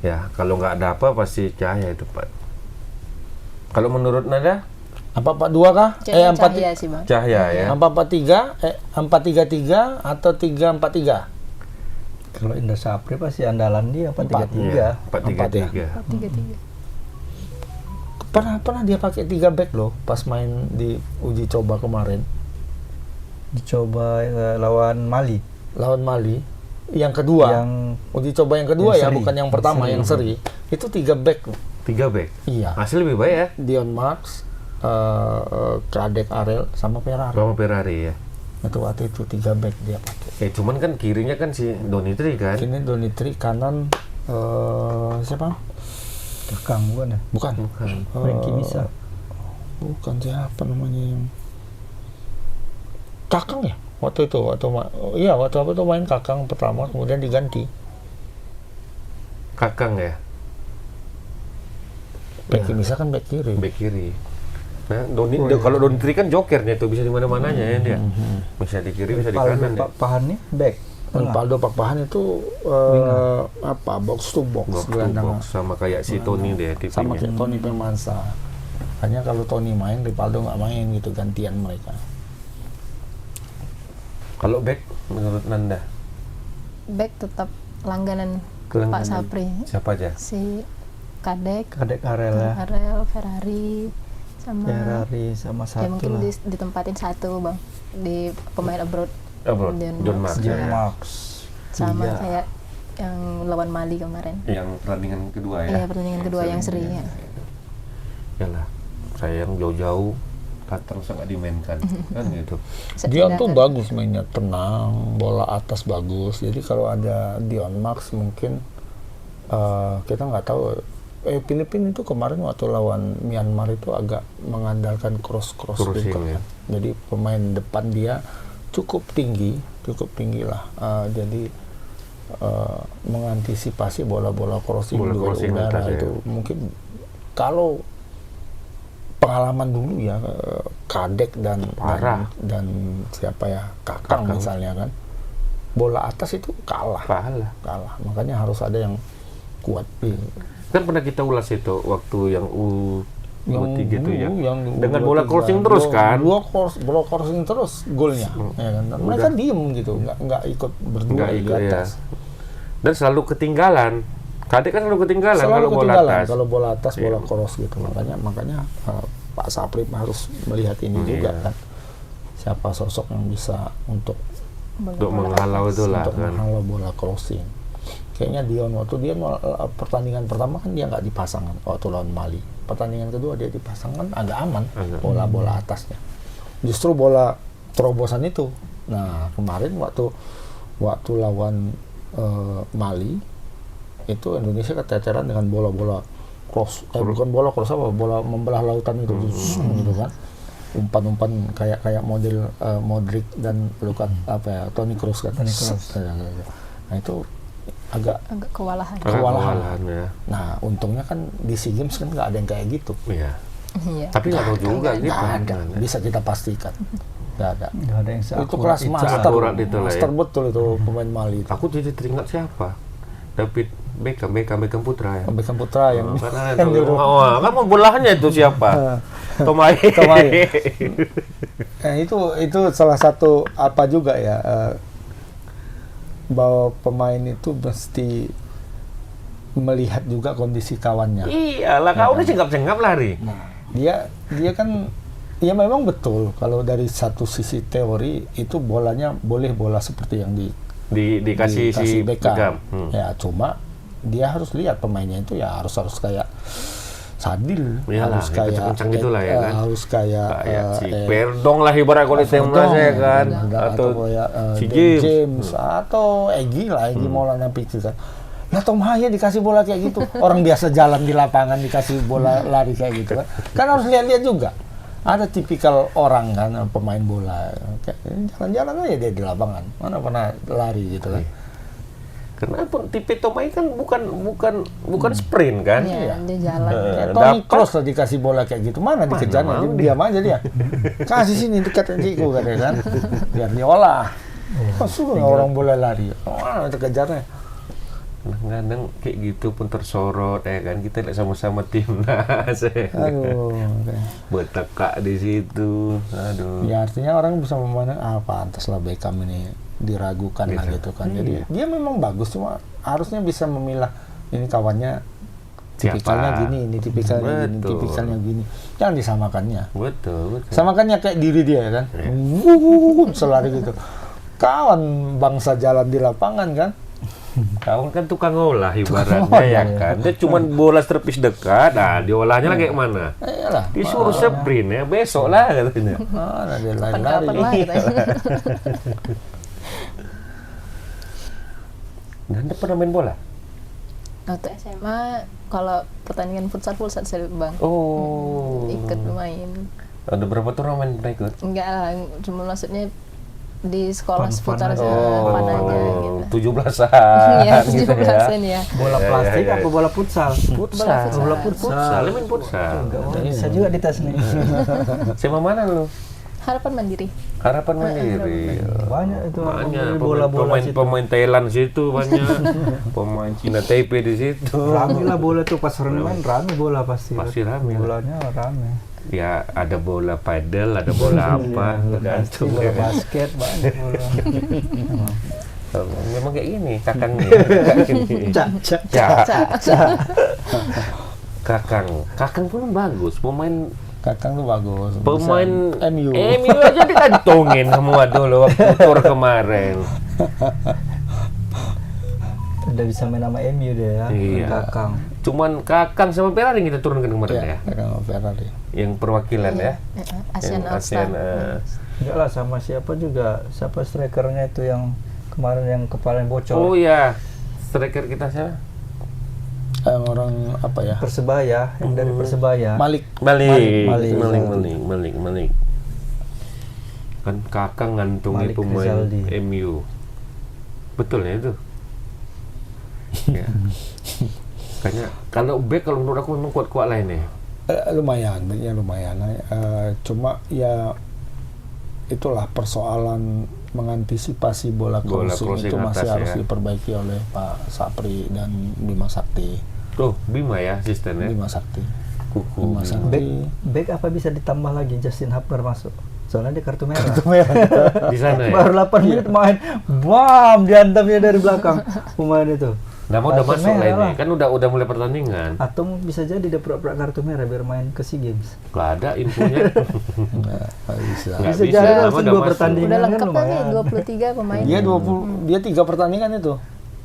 Speaker 1: Ya, kalau nggak ada apa pasti Cahaya itu Pak. Kalau menurut Nanda,
Speaker 3: Apa 4-2 kah?
Speaker 5: Kayaknya
Speaker 3: 4
Speaker 5: Cahaya sih Bang.
Speaker 1: Cahaya ya.
Speaker 3: 4-4-3, 4-3-3 atau 3-4-3?
Speaker 2: Kalau Indra Sapri pasti andalan dia 4-3-3.
Speaker 1: Iya,
Speaker 3: 4-3-3.
Speaker 1: 4-3-3.
Speaker 3: Pernah dia pakai 3 back loh pas main di uji coba kemarin
Speaker 2: Dicoba lawan Mali.
Speaker 3: lawan Mali. Yang kedua,
Speaker 2: Yang
Speaker 3: uji coba yang kedua
Speaker 2: yang
Speaker 3: ya,
Speaker 2: seri.
Speaker 3: bukan yang pertama,
Speaker 2: Yang
Speaker 3: yang seri. Itu 3 back loh.
Speaker 1: 3 back.
Speaker 3: Iya.
Speaker 1: Hasil lebih baik ya.
Speaker 3: Dion Marks, Kadek Arel sama Ferrari.
Speaker 1: Sama Ferrari ya.
Speaker 3: Itu waktu itu 3 back dia pakai.
Speaker 1: Cuman kan kirinya kan si Donitri kan.
Speaker 3: Ini Donitri kanan siapa?
Speaker 2: Kakang bukan ya?
Speaker 3: Bukan.
Speaker 2: Frankie Misa.
Speaker 3: Bukan siapa namanya yang Kakang ya? Waktu itu waktu apa tuh main Kakang pertama kemudian diganti.
Speaker 1: Kakang ya,
Speaker 3: Back bisa kan back kiri.
Speaker 1: back kiri. Nah, kalau Donitri kan jokernya tuh bisa di mana-mananya ya dia. Bisa di kiri, bisa di kanan ya.
Speaker 2: Pak Pahan nih back.
Speaker 3: Paldo Pakpahan itu box to box,
Speaker 1: Box to
Speaker 3: gelandang
Speaker 1: box sama kayak si Tony deh
Speaker 3: sama
Speaker 1: tipenya.
Speaker 3: kayak Tony Permansa. Hanya kalau Tony main, Rivaldo nggak main gitu, gantian mereka.
Speaker 1: Kalau back menurut Nanda
Speaker 5: Back tetap langganan
Speaker 1: Langganan.
Speaker 5: Pak Sapri.
Speaker 1: siapa aja?
Speaker 5: Si Kadek,
Speaker 2: Kadek Arel ya.
Speaker 5: Arel, Ferrari, sama
Speaker 2: Ferrari sama
Speaker 5: ya
Speaker 2: satu
Speaker 5: mungkin
Speaker 2: lah.
Speaker 5: ditempatin satu Bang di pemain abroad.
Speaker 1: Bro, John Marks
Speaker 2: John
Speaker 1: ya.
Speaker 2: Marks.
Speaker 5: Sama
Speaker 2: Iya.
Speaker 5: kayak yang lawan Mali kemarin.
Speaker 1: Yang pertandingan kedua ya.
Speaker 5: Iya, pertandingan kedua yang seri ya.
Speaker 1: Yalah, saya yang jauh-jauh Kakang sangat dimainkan kan gitu.
Speaker 3: Dion tuh bagus mainnya, tenang, bola atas bagus. Jadi kalau ada Dion Max mungkin kita nggak tahu. Filipina itu kemarin waktu lawan Myanmar itu agak mengandalkan cross
Speaker 1: Crossing,
Speaker 3: juga
Speaker 1: ya.
Speaker 3: kan. Jadi pemain depan dia cukup tinggi lah. Jadi mengantisipasi bola-bola crossing
Speaker 1: Bola
Speaker 3: di luar
Speaker 1: crossing
Speaker 3: udara
Speaker 1: atas, ya.
Speaker 3: itu mungkin kalau pengalaman dulu ya Kadek dan
Speaker 1: Parah.
Speaker 3: dan siapa ya Kakang misalnya kan, bola atas itu kalah, makanya harus ada yang kuat.
Speaker 1: Kan pernah kita ulas itu waktu yang U23 itu ya.
Speaker 3: Yang
Speaker 1: Dengan
Speaker 3: U23,
Speaker 1: bola crossing terus kan.
Speaker 3: bola crossing terus golnya, ya kan. Dan mereka diem gitu, nggak ikut berdua
Speaker 1: Nggak
Speaker 3: di
Speaker 1: ikut, ya.
Speaker 3: atas.
Speaker 1: Dan selalu ketinggalan. Kadek kan selalu ketinggalan
Speaker 3: Selalu
Speaker 1: kalau bola
Speaker 3: ketinggalan
Speaker 1: atas.
Speaker 3: kalau bola atas, bola
Speaker 1: Iya.
Speaker 3: cross gitu. Makanya Pak Sapri harus melihat ini juga
Speaker 1: Iya.
Speaker 3: kan. Siapa sosok yang bisa untuk
Speaker 1: Untuk menghalau itu lah
Speaker 3: untuk
Speaker 1: kan.
Speaker 3: menghalau bola crossing. Kayaknya Dion waktu dia pertandingan pertama kan dia nggak dipasangkan waktu lawan Mali. Pertandingan kedua dia dipasangkan agak aman bola-bola atasnya. Justru bola terobosan itu. Nah kemarin waktu lawan Mali itu Indonesia keteceran dengan bola-bola cross, bukan bola cross apa, bola membelah lautan itu, gitu kan. Umpan-umpan kayak model Modric dan Toni Kroos kan. Nah itu agak
Speaker 4: kewalahan.
Speaker 3: kewalahan.
Speaker 1: Ya.
Speaker 3: Nah untungnya kan di SEA Games kan nggak ada yang kayak gitu.
Speaker 1: Iya.
Speaker 4: Iya.
Speaker 1: Tapi nggak tahu juga gitu.
Speaker 3: Nggak ada, bisa kita pastikan. Nggak ada.
Speaker 2: Nggak ada yang
Speaker 3: Itu kelas master,
Speaker 1: Akurat itu lah ya.
Speaker 3: master betul itu pemain Mali.
Speaker 1: Aku jadi teringat siapa? David Beckham Putra ya.
Speaker 3: Beckham Putra yang
Speaker 1: Karena
Speaker 3: yang nyuruh.
Speaker 1: kan bolanya itu siapa? Tomai.
Speaker 3: Itu salah satu apa juga ya, bahwa pemain itu mesti melihat juga kondisi kawannya.
Speaker 1: Iyalah, kau udah cengkap-cengkap lari.
Speaker 3: Nah, dia kan ya memang betul kalau dari satu sisi teori itu bolanya boleh bola seperti yang
Speaker 1: Dikasih si Beckham.
Speaker 3: Ya cuma dia harus lihat pemainnya itu ya harus kayak Sadil,
Speaker 1: Iyalah,
Speaker 3: harus kayak
Speaker 1: kencang-kencang gitulah ya kan.
Speaker 3: harus kayak
Speaker 1: Si Perdong lah ibarat kalau ditembak saya kan.
Speaker 3: atau kayak
Speaker 1: si
Speaker 3: James atau Egy Maulana Fikri kan. Nah Tom Haya dikasih bola kayak gitu, orang biasa jalan di lapangan dikasih bola lari kayak gitu kan. Kan harus lihat-lihat juga. Ada tipikal orang kan pemain bola, jalan-jalan aja dia di lapangan, mana pernah lari gitu kan.
Speaker 1: Karena pun tipe Tomai kan bukan sprint kan.
Speaker 4: Iya, dia jalan.
Speaker 3: Toni Kroos lah dikasih bola kayak gitu, mana dikejarnya? Diam aja dia. Kasih sini dekat Ciku katanya kan, biar diolah. Suruh orang bola lari, mana kejarnya?
Speaker 1: Kadang kayak gitu pun tersorot ya kan, kita lihat sama-sama timnas ya.
Speaker 3: Aduh,
Speaker 1: bertekak di situ. Aduh.
Speaker 3: ya artinya orang bisa memandang pantas lah Beckham ini diragukan lah gitu kan. Jadi dia memang bagus, cuma harusnya bisa memilah ini kawannya tipikalnya gini, ini tipikalnya gini, tipikalnya gini. Jangan disamakannya.
Speaker 1: Betul.
Speaker 3: Samakannya kayak diri dia ya kan. Selari gitu. Kawan bangsa jalan di lapangan kan.
Speaker 1: Kawan kan tukang olah ibaratnya ya kan. Dia cuma bola servis dekat, diolahnya lah kayak mana?
Speaker 3: Iyalah.
Speaker 1: Disuruh sprint ya, besok lah katanya.
Speaker 3: Mana dia
Speaker 4: Kapan-kapan lah
Speaker 3: lari-lari.
Speaker 4: gitu.
Speaker 1: Anda pernah main bola?
Speaker 4: Waktu SMA kalau pertandingan futsal saya bang
Speaker 1: Oh.
Speaker 4: ikut main.
Speaker 1: Ada berapa turnamen pernah ikut?
Speaker 4: Enggak lah, cuma maksudnya di sekolah
Speaker 2: Fun-fun
Speaker 4: seputar
Speaker 2: aja.
Speaker 4: fun aja gitu.
Speaker 1: 17-an.
Speaker 4: Iya,
Speaker 1: gitu
Speaker 4: 17-an ya.
Speaker 2: Bola
Speaker 1: Ya,
Speaker 2: plastik
Speaker 1: ya, ya.
Speaker 2: apa bola futsal?
Speaker 1: Futsal.
Speaker 2: Bola futsal.
Speaker 1: Main futsal.
Speaker 2: Bisa juga di tas nih.
Speaker 1: Sama mana lu?
Speaker 4: Harapan Mandiri.
Speaker 1: Harapan Mandiri.
Speaker 2: Banyak itu
Speaker 1: Banyak
Speaker 2: bola-bola situ.
Speaker 1: pemain Thailand situ banyak. Pemain Cina Taipei di situ.
Speaker 2: Rame lah bola tuh pas renungan rame bola pasti.
Speaker 1: Pasti rame.
Speaker 2: Bolanya rame.
Speaker 1: Ya ada bola padel, ada bola apa, tergantung.
Speaker 2: Bola basket banyak bola.
Speaker 1: Memang kayak gini kakangnya. Kayak gini. Cak. Kakang pun bagus,
Speaker 3: Kakang tuh bagus.
Speaker 1: pemain
Speaker 3: MU.
Speaker 1: MU aja dikantongin semua dulu waktu tur kemarin.
Speaker 2: Udah bisa main sama MU dia ya,
Speaker 1: Iya.
Speaker 2: Kakang.
Speaker 1: Cuman Kakang sama Ferrari yang kita turunkan kemarin ya.
Speaker 3: Kakang Ferrari.
Speaker 1: Yang perwakilan ya.
Speaker 5: ASEAN
Speaker 1: Yang
Speaker 5: All Star.
Speaker 2: Enggak lah, sama siapa juga, siapa strikernya itu yang kemarin yang kepalanya bocor.
Speaker 1: Oh iya. Striker kita siapa?
Speaker 3: Yang orang apa ya?
Speaker 2: Persebaya, yang dari Persebaya.
Speaker 3: Malik.
Speaker 1: Malik. Kan Kakang ngantungi
Speaker 2: Malik
Speaker 1: pemain
Speaker 2: Rizaldi.
Speaker 1: MU. Betul ya itu? Ya. Kayaknya kalau back kalau menurut aku memang kuat-kuat lain ya.
Speaker 3: Lumayan, backnya lumayan. Cuma ya itulah persoalan mengantisipasi bola crossing itu
Speaker 1: crossing
Speaker 3: masih
Speaker 1: atas
Speaker 3: harus
Speaker 1: ya.
Speaker 3: diperbaiki oleh Pak Sapri dan Bima Sakti.
Speaker 1: Tuh, Bima ya asistennya.
Speaker 3: Bima Sakti.
Speaker 1: Kuku.
Speaker 3: Bima
Speaker 1: Bima.
Speaker 3: Sakti.
Speaker 2: Back apa bisa ditambah lagi Justin Hapner masuk? Soalnya dia kartu merah.
Speaker 1: Di sana ya.
Speaker 2: Baru 8 menit main, bam, diantamnya dari belakang pemain itu.
Speaker 1: Nama udah
Speaker 2: Kartu
Speaker 1: masuk lah
Speaker 2: merah
Speaker 1: ini.
Speaker 2: lah.
Speaker 1: Kan udah mulai pertandingan.
Speaker 2: Atau bisa jadi dia pura-pura kartu merah biar main ke SEA Games.
Speaker 1: Gak ada infonya.
Speaker 3: Nggak bisa.
Speaker 1: Nggak
Speaker 2: Bisa
Speaker 1: bisa,
Speaker 2: jadi
Speaker 1: nama
Speaker 2: langsung
Speaker 1: udah
Speaker 2: 2
Speaker 1: masuk.
Speaker 2: pertandingan
Speaker 5: Udah
Speaker 2: kan
Speaker 5: lengkap kan nih
Speaker 2: lumayan.
Speaker 5: 23 pemain.
Speaker 3: Dia 3 pertandingan itu.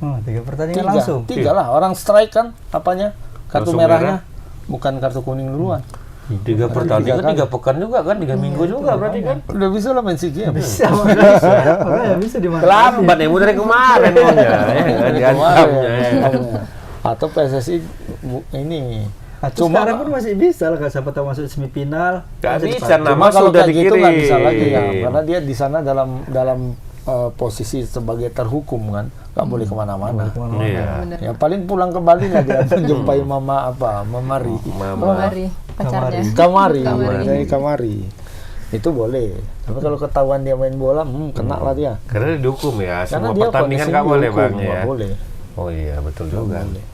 Speaker 2: 3 pertandingan langsung.
Speaker 3: Tiga lah. Orang strike kan apanya? Kartu
Speaker 1: Langsung
Speaker 3: merahnya. Bukan kartu kuning duluan.
Speaker 1: 3 pertandingan, 3 pekan juga kan, 3 minggu juga berarti kan.
Speaker 3: Udah bisa lah main SEA Games.
Speaker 2: Bisa, makanya bisa dimakan.
Speaker 1: Lambat ya, dari kemarin maunya. Ya, kan, diantamnya, ya.
Speaker 3: Atau PSSI ini.
Speaker 2: Atau
Speaker 3: Cuma
Speaker 2: sekarang pun masih bisa lah, kalau siapa tahu masuk semifinal.
Speaker 1: Gak
Speaker 2: kan jadi
Speaker 1: bisa,
Speaker 2: pakai.
Speaker 1: nama
Speaker 3: Cuma kalau
Speaker 1: sudah
Speaker 3: kayak gitu
Speaker 1: dikirim.
Speaker 3: nggak bisa lagi ya, karena dia di sana dalam posisi sebagai terhukum kan, nggak boleh kemana-mana.
Speaker 1: Iya.
Speaker 3: Ya paling pulang ke Bali lah dia menjumpai Mama Ri.
Speaker 5: Mari pacarnya.
Speaker 3: Kamari. Itu boleh. Tapi kalau ketahuan dia main bola, kena lah dia.
Speaker 1: Karena dihukum ya,
Speaker 3: Karena
Speaker 1: semua
Speaker 3: dia
Speaker 1: pertandingan
Speaker 3: kondisi
Speaker 1: nggak boleh
Speaker 3: dihukum,
Speaker 1: bang ya.
Speaker 3: nggak boleh.
Speaker 1: Oh iya betul
Speaker 3: Nggak
Speaker 1: juga.
Speaker 3: boleh.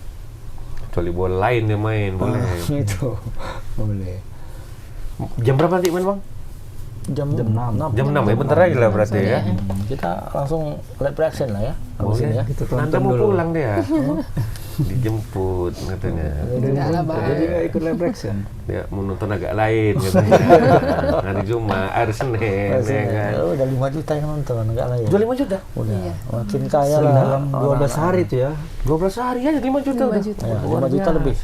Speaker 1: Kecuali bola lain dia main boleh.
Speaker 3: Itu boleh.
Speaker 1: Jam berapa nanti main bang?
Speaker 3: Jam 6.
Speaker 1: Jam 6 ya, bentar lagi lah berarti ya.
Speaker 3: Kita langsung live reaction lah ya. Habis ini
Speaker 1: Boleh.
Speaker 3: ya.
Speaker 2: Kita
Speaker 1: Nanda
Speaker 2: tonton
Speaker 1: mau
Speaker 2: dulu.
Speaker 1: pulang dia. Dijemput katanya.
Speaker 5: Enggak lah bang.
Speaker 2: Jadi nggak ikut live reaction.
Speaker 1: Dia mau nonton agak lain katanya. Hari Jumat, hari Senin ya kan.
Speaker 3: Udah 5 juta yang nonton, enggak lah ya.
Speaker 1: Udah 5 juta?
Speaker 3: Udah. Makin kaya lah.
Speaker 2: Dalam 12 hari itu ya.
Speaker 1: 12 hari aja 5 juta
Speaker 5: 5
Speaker 1: udah.
Speaker 5: juta.
Speaker 3: Ya,
Speaker 1: Luar
Speaker 3: 5 juta
Speaker 1: biasa.
Speaker 3: lebih.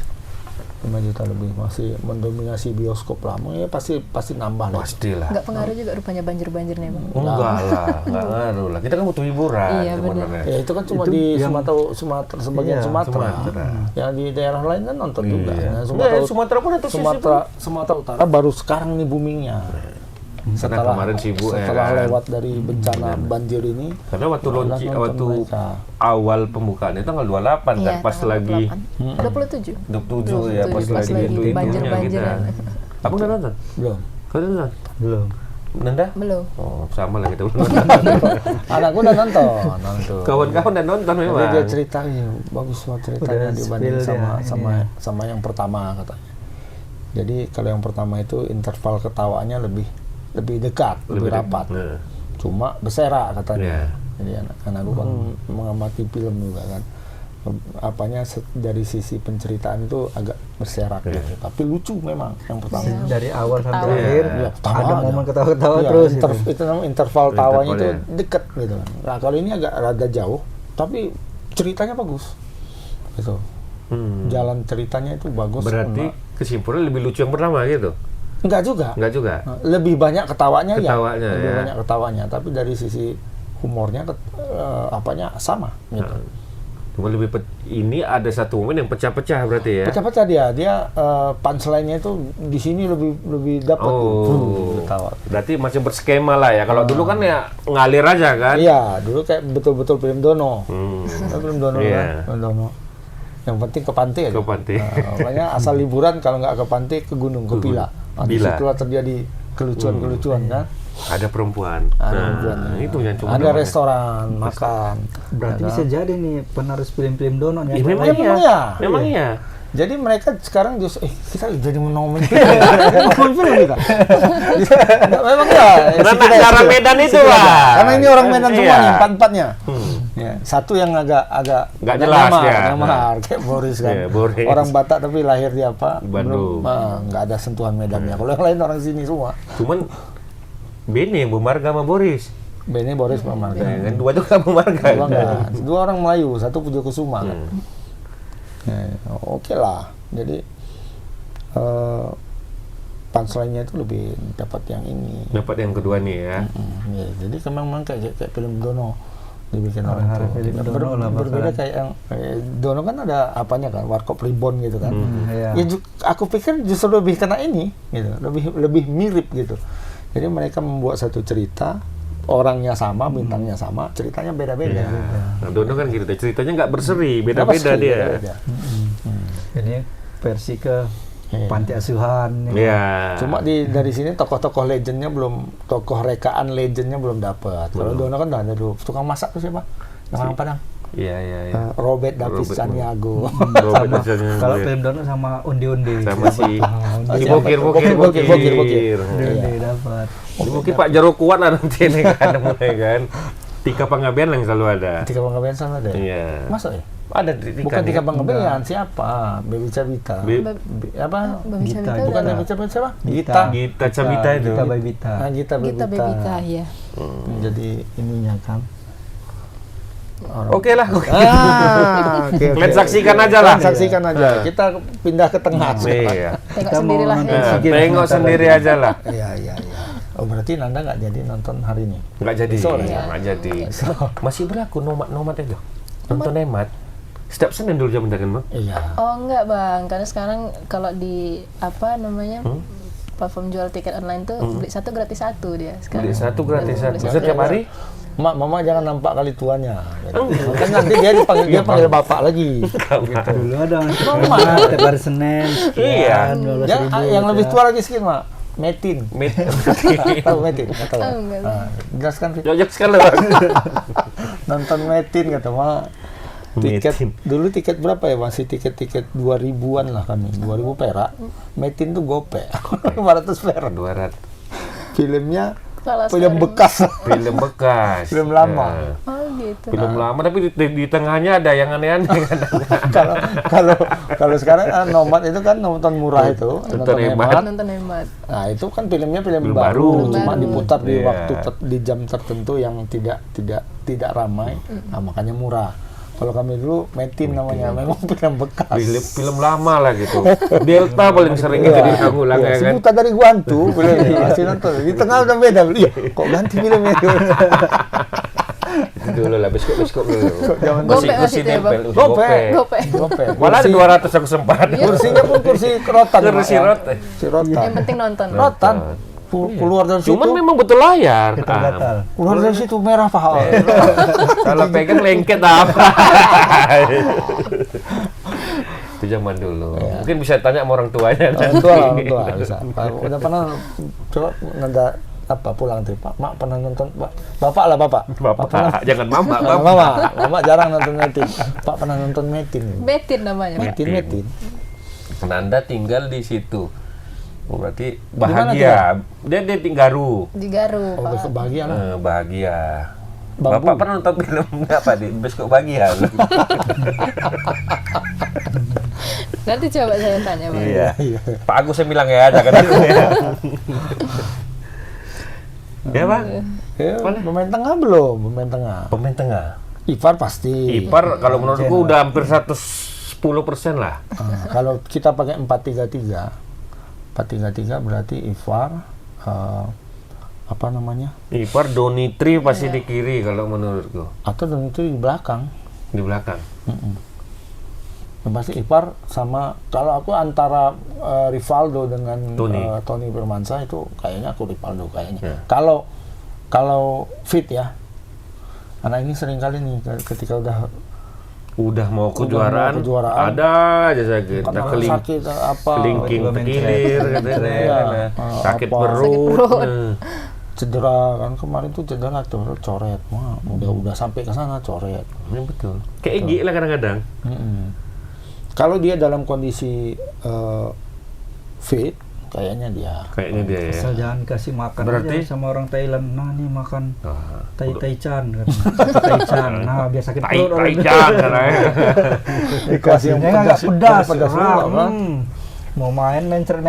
Speaker 3: 5 juta lebih masih mendominasi bioskop lah. Ya pasti nambah lah.
Speaker 1: Pastilah.
Speaker 5: Enggak pengaruh juga rupanya banjir-banjir nih bang.
Speaker 1: Enggak lah, enggak ngaruh lah. Kita kan butuh hiburan
Speaker 5: Iya,
Speaker 1: sebenarnya.
Speaker 3: Ya itu kan cuma
Speaker 2: Itu
Speaker 3: di
Speaker 2: yang-
Speaker 3: Sumatera sebagian
Speaker 2: Iya,
Speaker 3: Sumatera.
Speaker 1: Sumatera.
Speaker 3: Yang di daerah lain kan nonton juga.
Speaker 1: Iya.
Speaker 3: Nah,
Speaker 1: Enggak, Sumatera pun antusias
Speaker 3: Sumatera Utara baru sekarang nih boomingnya.
Speaker 1: Karena kemarin sibuk ya
Speaker 3: setelah
Speaker 1: kan.
Speaker 3: lewat dari bencana banjir ini.
Speaker 1: Karena waktu
Speaker 3: Malah
Speaker 1: launching,
Speaker 3: nonton
Speaker 1: waktu
Speaker 3: mereka.
Speaker 1: awal pembukaannya tanggal 28 kan, pas
Speaker 5: tanggal
Speaker 1: lagi
Speaker 5: 27.
Speaker 1: 27 ya, pas
Speaker 5: 27,
Speaker 1: lagi itu
Speaker 5: banjir-banjiran.
Speaker 1: kita. Abang udah nonton?
Speaker 3: Belum.
Speaker 1: Kau udah nonton?
Speaker 2: Belum.
Speaker 1: Nanda?
Speaker 5: Belum.
Speaker 1: Oh, sama lah kita belum nonton.
Speaker 3: Anakku udah nonton.
Speaker 1: Kawan-kawan udah nonton
Speaker 3: Jadi
Speaker 1: memang.
Speaker 3: dia ceritanya bagus banget ceritanya
Speaker 2: Udah
Speaker 3: dibanding
Speaker 2: spill dia,
Speaker 3: sama yang pertama katanya. Jadi kalau yang pertama itu interval ketawanya lebih dekat, lebih rapat.
Speaker 1: Nah,
Speaker 3: Cuma berserak katanya.
Speaker 1: Iya.
Speaker 3: Jadi anakku kan mengamati film juga kan. Apanya dari sisi penceritaan itu agak berserak
Speaker 1: Iya.
Speaker 3: gitu. Tapi lucu memang yang pertama.
Speaker 2: Dari awal sampai
Speaker 5: Ketawa.
Speaker 2: akhir
Speaker 3: Iya, ketawa
Speaker 2: ada
Speaker 3: aja.
Speaker 2: momen ketawa-ketawa
Speaker 3: Iya,
Speaker 2: terus. gitu.
Speaker 3: itu namanya interval tawanya itu
Speaker 1: Intervalnya.
Speaker 3: dekat gitu. Nah kalau ini agak rada jauh, tapi ceritanya bagus. Gitu. Jalan ceritanya itu bagus.
Speaker 1: Berarti kesimpulannya lebih lucu yang pertama gitu?
Speaker 3: Enggak juga.
Speaker 1: Enggak juga?
Speaker 3: Lebih banyak ketawanya,
Speaker 1: Ketawanya,
Speaker 3: ya. Lebih
Speaker 1: ya.
Speaker 3: banyak ketawanya, tapi dari sisi humornya apanya sama gitu.
Speaker 1: Nah, cuma lebih ini ada satu momen yang pecah-pecah berarti ya?
Speaker 3: Pecah-pecah dia punchline-nya itu di sini lebih dapat
Speaker 1: Oh,
Speaker 3: ketawa.
Speaker 1: berarti masih berskema lah ya. Kalau dulu kan ya ngalir aja kan?
Speaker 3: Iya, dulu kayak betul-betul film Dono.
Speaker 1: Hmm.
Speaker 3: Film Dono
Speaker 1: Iya.
Speaker 3: kan, film Dono. Yang penting ke pantai aja.
Speaker 1: Ke pantai.
Speaker 3: Nah, makanya asal liburan kalau nggak ke pantai ke gunung, ke Bila. Nah, di
Speaker 1: Bila.
Speaker 3: situlah terjadi kelucuan-kelucuan kan.
Speaker 1: Ada perempuan.
Speaker 3: Ada
Speaker 1: Nah,
Speaker 3: perempuan.
Speaker 1: itu yang cuma
Speaker 3: Ada restoran, makan.
Speaker 2: Berarti bisa jadi nih penerus film-film Dono nih.
Speaker 1: Iya, memang
Speaker 3: Memang
Speaker 1: iya.
Speaker 3: iya.
Speaker 1: Memang iya.
Speaker 3: Jadi mereka sekarang justru kita jadi ngomongin film kita. Memang ya.
Speaker 1: Karena cara Medan itu lah.
Speaker 3: Karena ini orang Medan semua
Speaker 1: Iya.
Speaker 3: nih, empat-empatnya. Ya, satu yang agak
Speaker 1: Nggak jelas ya.
Speaker 3: nyamar, kayak Boris kan.
Speaker 1: Iya, Boris.
Speaker 3: Orang Batak tapi lahir di apa?
Speaker 1: Bandung.
Speaker 3: Nggak ada sentuhan Medannya. Kalau yang lain orang sini semua.
Speaker 1: Cuman Bene yang Bumarga sama Boris.
Speaker 3: Benny Boris Pak Marga.
Speaker 1: Kan dua juga Marga.
Speaker 3: Dua enggak. Dua orang Melayu, satu Pujo Kusuma kan. Oke lah. Jadi punchline-nya itu lebih dapat yang ini.
Speaker 1: Dapat yang kedua nih ya.
Speaker 3: Ya, jadi memang kayak film Dono dibikin orang
Speaker 2: Hari-hari
Speaker 3: itu.
Speaker 2: film Dono lah
Speaker 3: Berbeda
Speaker 2: bakalan.
Speaker 3: kayak yang Dono kan ada apanya kan, Warkop Reborn gitu kan.
Speaker 2: Iya.
Speaker 3: Ya, aku pikir justru lebih kena ini gitu, lebih mirip gitu. Jadi mereka membuat satu cerita, orangnya sama, bintangnya sama, ceritanya beda-beda.
Speaker 1: Nah, Dono kan gitu, ceritanya nggak berseri, beda-beda dia.
Speaker 3: Beda-beda.
Speaker 2: Ini versi ke panti asuhan.
Speaker 1: Iya.
Speaker 3: Cuma dari sini tokoh-tokoh legendnya belum, tokoh rekaan legendnya belum dapat. Kalau Dono kan udah ada dulu. Tukang masak tuh siapa? Yang orang Padang.
Speaker 1: Iya.
Speaker 3: Robert Davis Caniago.
Speaker 1: Robert
Speaker 2: Kalau film Dono sama Undi-Undi.
Speaker 1: sama si
Speaker 3: Bokir.
Speaker 2: Undi dapat.
Speaker 1: Mungkin Pak Jarwo kuat lah nanti ini kan, mulai kan. Tika Panggabean yang selalu ada.
Speaker 3: Tika Panggabean sama deh.
Speaker 1: Iya.
Speaker 3: Masa ya?
Speaker 1: Ada di Tika.
Speaker 3: Bukan
Speaker 1: nih.
Speaker 3: Tika Panggabean, siapa? Baby Cabita.
Speaker 1: Be-
Speaker 4: Babi
Speaker 2: Gita.
Speaker 4: Cabita
Speaker 3: Bukan
Speaker 4: udah.
Speaker 3: Baby Cabita siapa?
Speaker 2: Gita.
Speaker 1: Gita Cabita itu.
Speaker 2: Gita by Gita.
Speaker 3: Nah, Gita
Speaker 4: Gita
Speaker 3: Bebita.
Speaker 4: Bebita ya.
Speaker 3: Jadi ininya kan.
Speaker 1: Oke lah.
Speaker 3: Oke.
Speaker 1: Kalian saksikan aja lah.
Speaker 3: Kalian saksikan aja. Kita pindah ke tengah sekarang.
Speaker 1: Iya.
Speaker 4: Tengok
Speaker 2: Kita mau
Speaker 4: sendirilah
Speaker 2: nonton
Speaker 4: ya.
Speaker 1: Nah,
Speaker 2: Sigit
Speaker 1: tengok
Speaker 2: sebentar
Speaker 1: sendiri
Speaker 2: lagi.
Speaker 1: aja lah.
Speaker 3: Iya. Oh, berarti Nanda nggak jadi nonton hari ini?
Speaker 1: Nggak jadi.
Speaker 3: Sore.
Speaker 1: Nggak jadi. Masih berlaku nomad itu. Nonton Nomad. Setiap Senin dulu jam kan, Bang?
Speaker 3: Iya.
Speaker 4: Oh enggak bang, karena sekarang kalau di apa namanya platform jual tiket online tuh beli satu gratis satu dia sekarang.
Speaker 1: Beli satu gratis
Speaker 4: Beli
Speaker 1: satu. Setiap hari?
Speaker 3: Mama jangan nampak kali tuanya. Kan nanti dia panggil bapak lagi.
Speaker 2: Dulu ada
Speaker 3: Mama.
Speaker 2: tiap hari Senin.
Speaker 1: Iya.
Speaker 2: sekian, 12.000
Speaker 3: Yang lebih
Speaker 2: ya.
Speaker 3: tua lagi sedikit, Mak. Metin. Tahu Metin? Nggak tahu.
Speaker 4: Oh, enggak.
Speaker 3: Jelaskan Fit.
Speaker 1: Jojok sekali, Bang.
Speaker 3: Nonton Metin kata Mak. Tiket
Speaker 1: Metin.
Speaker 3: dulu tiket berapa ya? Masih tiket 2000-an lah kami. 2000 perak. Metin tuh gope. 500 perak.
Speaker 1: 200.
Speaker 3: Filmnya
Speaker 4: Kalau
Speaker 3: film
Speaker 4: sekarang-
Speaker 3: bekas.
Speaker 1: Film bekas.
Speaker 3: Film lama.
Speaker 1: Ya.
Speaker 4: Oh gitu.
Speaker 1: Film lama tapi di tengahnya ada yang aneh-aneh kan.
Speaker 3: Kalau sekarang Nomad itu kan nonton murah itu,
Speaker 1: Nonton hemat.
Speaker 4: Nonton hemat.
Speaker 3: Nah, itu kan filmnya film
Speaker 1: Film
Speaker 3: baru,
Speaker 1: baru.
Speaker 3: cuma
Speaker 4: Baru.
Speaker 3: diputar di
Speaker 1: Iya.
Speaker 3: waktu di jam tertentu yang tidak ramai. Nah, makanya murah. Kalau kami dulu Metin namanya, memang film bekas.
Speaker 1: Film lama lah gitu. Delta paling sering itu diulang ya
Speaker 3: Si
Speaker 1: kan.
Speaker 3: Buta dari Guantu, filmnya masih nonton. Di tengah udah beda. Iya, kok ganti filmnya?
Speaker 1: Itu dulu lah, beskop dulu.
Speaker 3: Zaman
Speaker 4: Gope masih itu ya, Bang?
Speaker 1: nempel.
Speaker 3: Gope.
Speaker 4: Gope.
Speaker 3: Gope.
Speaker 1: Malah ada 200 aku sempat.
Speaker 3: Kursinya pun kursi rotan.
Speaker 1: Kursi
Speaker 3: Mak, ya.
Speaker 1: rotan.
Speaker 3: Si rotan.
Speaker 4: Yang penting nonton.
Speaker 3: Rotan. Keluar dari situ.
Speaker 1: Cuman memang betul layar.
Speaker 2: Gatal.
Speaker 3: Keluar dari situ merah pahal.
Speaker 1: Kalau pegang lengket apa? Itu zaman dulu. Mungkin bisa tanya sama orang tuanya.
Speaker 3: Orang tua bisa. Udah pernah coba Nanda pulang tuh Pak, Mak pernah nonton Bapak lah Bapak.
Speaker 1: Bapak, jangan mama.
Speaker 3: Mama jarang nonton Metin. Pak pernah nonton Metin.
Speaker 4: Betin namanya. Bang.
Speaker 3: Metin.
Speaker 1: Nanda tinggal di situ. Oh, berarti
Speaker 3: mana
Speaker 1: bahagia. Dia tinggal Garu.
Speaker 4: Di Garu.
Speaker 3: Oh,
Speaker 4: Pak.
Speaker 3: bahagia lah.
Speaker 1: Bahagia.
Speaker 3: Bambu.
Speaker 1: Bapak pernah nonton film apa di bioskop bahagia?
Speaker 4: Nanti coba saya tanya bang.
Speaker 1: Iya.
Speaker 3: Iya.
Speaker 1: Pak Agus saya bilang ya, jangan itu ya. Ya Bang,
Speaker 3: Pemain tengah belum? Pemain tengah.
Speaker 1: pemain tengah.
Speaker 3: Ipar pasti.
Speaker 1: Ipar kalau menurutku udah hampir 110% lah.
Speaker 3: Kalau kita pakai 4-3-3 berarti Ipar apa namanya?
Speaker 1: Ipar Donitri pasti di kiri kalau menurutku.
Speaker 3: Atau dan itu di belakang.
Speaker 1: Di belakang.
Speaker 3: Yang pasti Ipar sama, kalau aku antara Rivaldo dengan
Speaker 1: Tony.
Speaker 3: Firmansyah itu kayaknya aku Rivaldo kayaknya.
Speaker 1: Ya.
Speaker 3: Kalau fit ya. Anak ini sering kali nih ketika
Speaker 1: Udah mau kejuaraan, ada aja sakit,
Speaker 3: sakit apa
Speaker 1: kelingking terkilir katanya,
Speaker 3: Iya.
Speaker 1: sakit
Speaker 3: Apa.
Speaker 1: perut.
Speaker 3: cedera kan kemarin tuh cedera tuh coret. Wah, udah sampai ke sana coret.
Speaker 1: Ini betul. Kayak Egi lah kadang-kadang.
Speaker 3: Kalau dia dalam kondisi fit, kayaknya dia.
Speaker 1: Kayaknya dia ya.
Speaker 2: Asal jangan kasih makan
Speaker 1: Berarti-
Speaker 2: aja sama orang Thailand. Nah, nih makan
Speaker 1: Ah,
Speaker 2: Tai-Tai-chan kan. Tai-Tai-chan. Nah, biar sakit perut orang.
Speaker 1: Tai-tai-chan katanya.
Speaker 3: Dikasih yang
Speaker 2: Hasilnya nggak pedas.
Speaker 3: pedas
Speaker 2: orang.
Speaker 3: dulu, kan?
Speaker 2: mau main mencret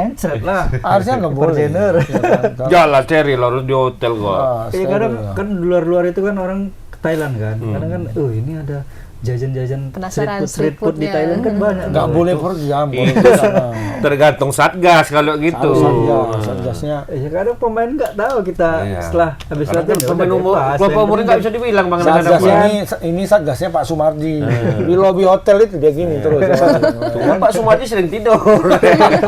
Speaker 2: lah.
Speaker 3: Harusnya nggak boleh.
Speaker 2: Perjener.
Speaker 3: Ya kan? Kalau-
Speaker 1: Jalan cherry lah harus di hotel kok.
Speaker 3: Ah,
Speaker 2: Iya
Speaker 3: steril
Speaker 2: kadang
Speaker 3: ya.
Speaker 2: kan di luar itu kan orang ke Thailand kan. Kadang kan, ini ada jajan-jajan
Speaker 5: Penasaran
Speaker 2: street food di
Speaker 5: street foodnya.
Speaker 2: Thailand kan banyak.
Speaker 3: nggak
Speaker 2: tuh.
Speaker 3: boleh pergi ya, boleh
Speaker 1: Iya.
Speaker 3: ke sana.
Speaker 1: Tergantung satgas kalau gitu.
Speaker 3: Satgasnya
Speaker 2: Ya kadang pemain nggak tahu kita
Speaker 1: Iya.
Speaker 2: setelah habis
Speaker 1: Karena
Speaker 2: latihan
Speaker 1: kan
Speaker 2: ya
Speaker 1: pemain
Speaker 2: udah
Speaker 1: umur,
Speaker 2: bebas.
Speaker 1: kelompok
Speaker 2: Yang
Speaker 1: umurnya nggak bisa
Speaker 2: penting
Speaker 1: dibilang bang.
Speaker 3: Satgas
Speaker 1: Kadang-kadang.
Speaker 3: ini satgasnya Pak Sumardi. Di lobi hotel itu dia gini terus.
Speaker 1: Cuma Pak Sumardi sering tidur.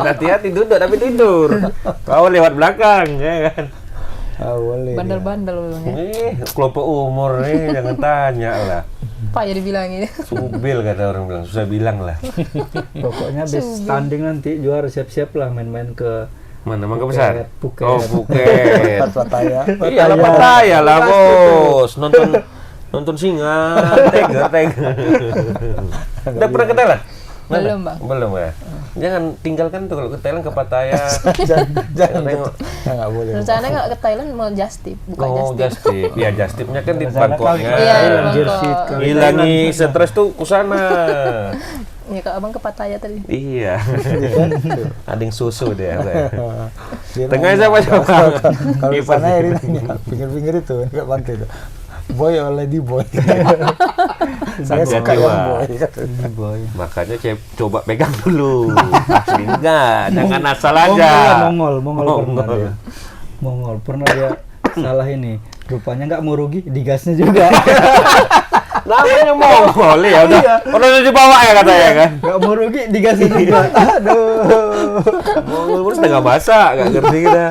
Speaker 1: Hati-hati duduk tapi tidur. Kau lewat belakang, ya kan?
Speaker 3: Ah, boleh.
Speaker 5: Bandel-bandel memang ya.
Speaker 1: Kelompok umur nih, jangan tanya lah.
Speaker 5: Pak ya dibilangin.
Speaker 1: Subil kata orang bilang, susah bilang lah.
Speaker 2: pokoknya habis tanding nanti juara siap-siap lah main-main ke
Speaker 1: Mana Mangga Besar?
Speaker 2: Phuket.
Speaker 1: Oh, Phuket.
Speaker 3: Pattaya.
Speaker 1: Iya lah Pattaya lah bos. Nonton singa, tiger. Udah pernah ke Thailand? Mana?
Speaker 5: Belum, Bang.
Speaker 1: Belum ya. Jangan tinggalkan tuh kalau ke Thailand ke Pattaya.
Speaker 3: Jangan
Speaker 1: Tengok.
Speaker 3: nggak boleh.
Speaker 5: Rencananya kalau ke Thailand mau just tip, buka
Speaker 1: Oh,
Speaker 5: just tip.
Speaker 1: just tip. Ya, just tipnya kan di
Speaker 2: Sana
Speaker 1: Bangkoknya.
Speaker 2: kali-
Speaker 5: Iya,
Speaker 2: Thailand,
Speaker 5: Bangkok.
Speaker 2: jersey kali
Speaker 1: Hilangi
Speaker 2: Thailand.
Speaker 1: stres tuh ke sana.
Speaker 5: Ya kalau abang ke Pattaya tadi.
Speaker 1: Iya. Ada yang susu deh.
Speaker 3: Dia
Speaker 1: Tengahnya
Speaker 3: nanya,
Speaker 1: siapa?
Speaker 3: Kalau di
Speaker 1: Kiper.
Speaker 3: sana ya dia nanya, pinggir-pinggir itu nggak pantai itu. Boy or lady boy. Saya suka
Speaker 1: Hati-hati,
Speaker 3: yang
Speaker 1: Wak.
Speaker 3: boy.
Speaker 1: Makanya coba pegang dulu. Asli enggak, jangan asal aja.
Speaker 2: Mongol pernah
Speaker 1: Mongol.
Speaker 2: dia. Mongol pernah dia salah ini. Rupanya nggak mau rugi, digasnya juga.
Speaker 1: Namanya Mongol ya udah. Udah dibawa ya katanya kan.
Speaker 2: Nggak mau rugi, digasnya juga. Aduh.
Speaker 1: Mongol pun setengah basah, enggak ngerti kita.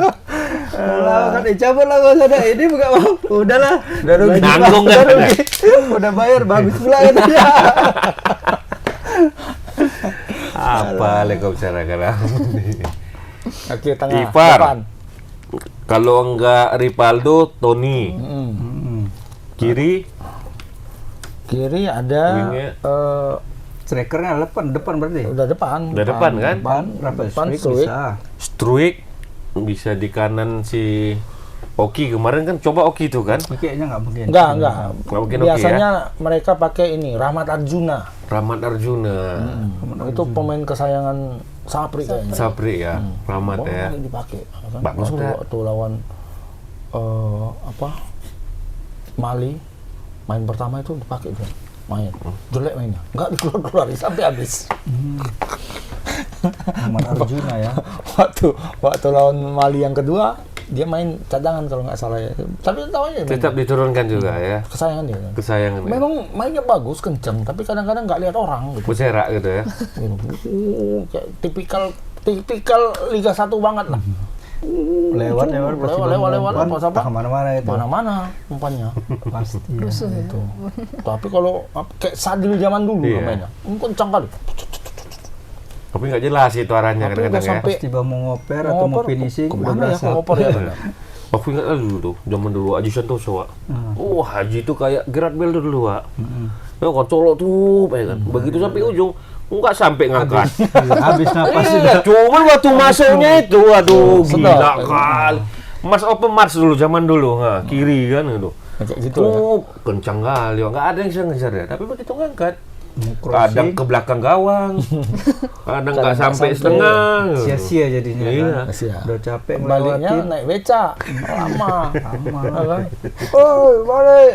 Speaker 2: Lah kan dicabut lah gak usah ada ini bukan mau. Udahlah. Udah rugi.
Speaker 1: Nanggung
Speaker 2: Udah
Speaker 1: kan?
Speaker 2: rugi. Udah bayar bagus pula katanya.
Speaker 1: Apa lek kau bicarakan?
Speaker 3: Kaki tengah.
Speaker 1: Kiper.
Speaker 3: Depan.
Speaker 1: Kalau enggak Rivaldo, Toni. Kiri,
Speaker 3: Kiri ada
Speaker 1: Wingnya.
Speaker 2: Strikernya depan berarti.
Speaker 3: udah depan.
Speaker 1: Udah depan kan?
Speaker 2: Depan Rafael
Speaker 3: Depan
Speaker 2: Struijk
Speaker 3: Struijk.
Speaker 2: bisa.
Speaker 1: Struik bisa di kanan si Oki kemarin kan coba Oki itu kan.
Speaker 2: Kayaknya nggak mungkin.
Speaker 3: Enggak.
Speaker 1: Nggak mungkin Oki
Speaker 3: Biasanya mereka pakai ini Rahmat Arjuna.
Speaker 1: Rahmat Arjuna,
Speaker 3: Itu pemain kesayangan Sapri kayaknya.
Speaker 1: Sapri ya, Rahmat
Speaker 3: Oh,
Speaker 1: ya.
Speaker 3: dipakai. Kan?
Speaker 1: Bagus nggak?
Speaker 3: Waktu lawan Mali main pertama itu dipakai dia main. Jelek mainnya. Enggak dikeluar sampai habis.
Speaker 2: Rahmat Arjuna ya.
Speaker 3: waktu lawan Mali yang kedua dia main cadangan kalau nggak salah ya. Tapi tahu aja
Speaker 1: Tetap diturunkan juga ya,
Speaker 3: kesayangan dia.
Speaker 1: kesayangan. Ya.
Speaker 3: Memang mainnya bagus, kenceng, tapi kadang-kadang nggak lihat orang gitu.
Speaker 1: Beserak gitu ya.
Speaker 3: Kayak tipikal Liga 1 banget lah.
Speaker 2: Lewat
Speaker 3: apa
Speaker 2: kemana-mana itu.
Speaker 3: Mana-mana umpannya.
Speaker 2: Pasti.
Speaker 5: Rusuh ya.
Speaker 3: Gitu. Tapi kalau kayak Sadil zaman dulu
Speaker 1: Iya.
Speaker 3: mainnya, kencang kali.
Speaker 1: Tapi nggak jelas itu arahnya
Speaker 3: Tapi
Speaker 1: kadang-kadang
Speaker 3: udah
Speaker 1: ya.
Speaker 3: sampai-
Speaker 2: Tiba mau ngoper atau mau finishing udah
Speaker 3: kemana ya?
Speaker 2: berasa.
Speaker 3: Ngoper ya.
Speaker 1: Aku ingat dulu tuh, zaman dulu Haji Santoso, Wak. Wah, Haji itu kayak Gerard Bale dulu, Wak. Ya kan colok tuh, ya kan. Begitu sampai ujung, nggak sampai ngangkat.
Speaker 2: Habis napas
Speaker 1: Iya, cuman waktu masuknya itu, aduh,
Speaker 3: Sedap.
Speaker 1: gila kali. Mas open Mars dulu, zaman dulu, kiri kan gitu.
Speaker 3: Kayak gitu ya.
Speaker 1: Kencang kali, Wak. Nggak ada yang bisa ngejar ya. Tapi begitu ngangkat,
Speaker 2: crossing.
Speaker 1: kadang ke belakang gawang, kadang nggak sampai
Speaker 3: sampai.
Speaker 1: setengah.
Speaker 2: Sia-sia jadinya
Speaker 1: Iya.
Speaker 2: kan.
Speaker 3: Sia.
Speaker 2: Udah capek
Speaker 3: Baliknya
Speaker 2: ngelewatin.
Speaker 3: naik beca lama. Oh, balik.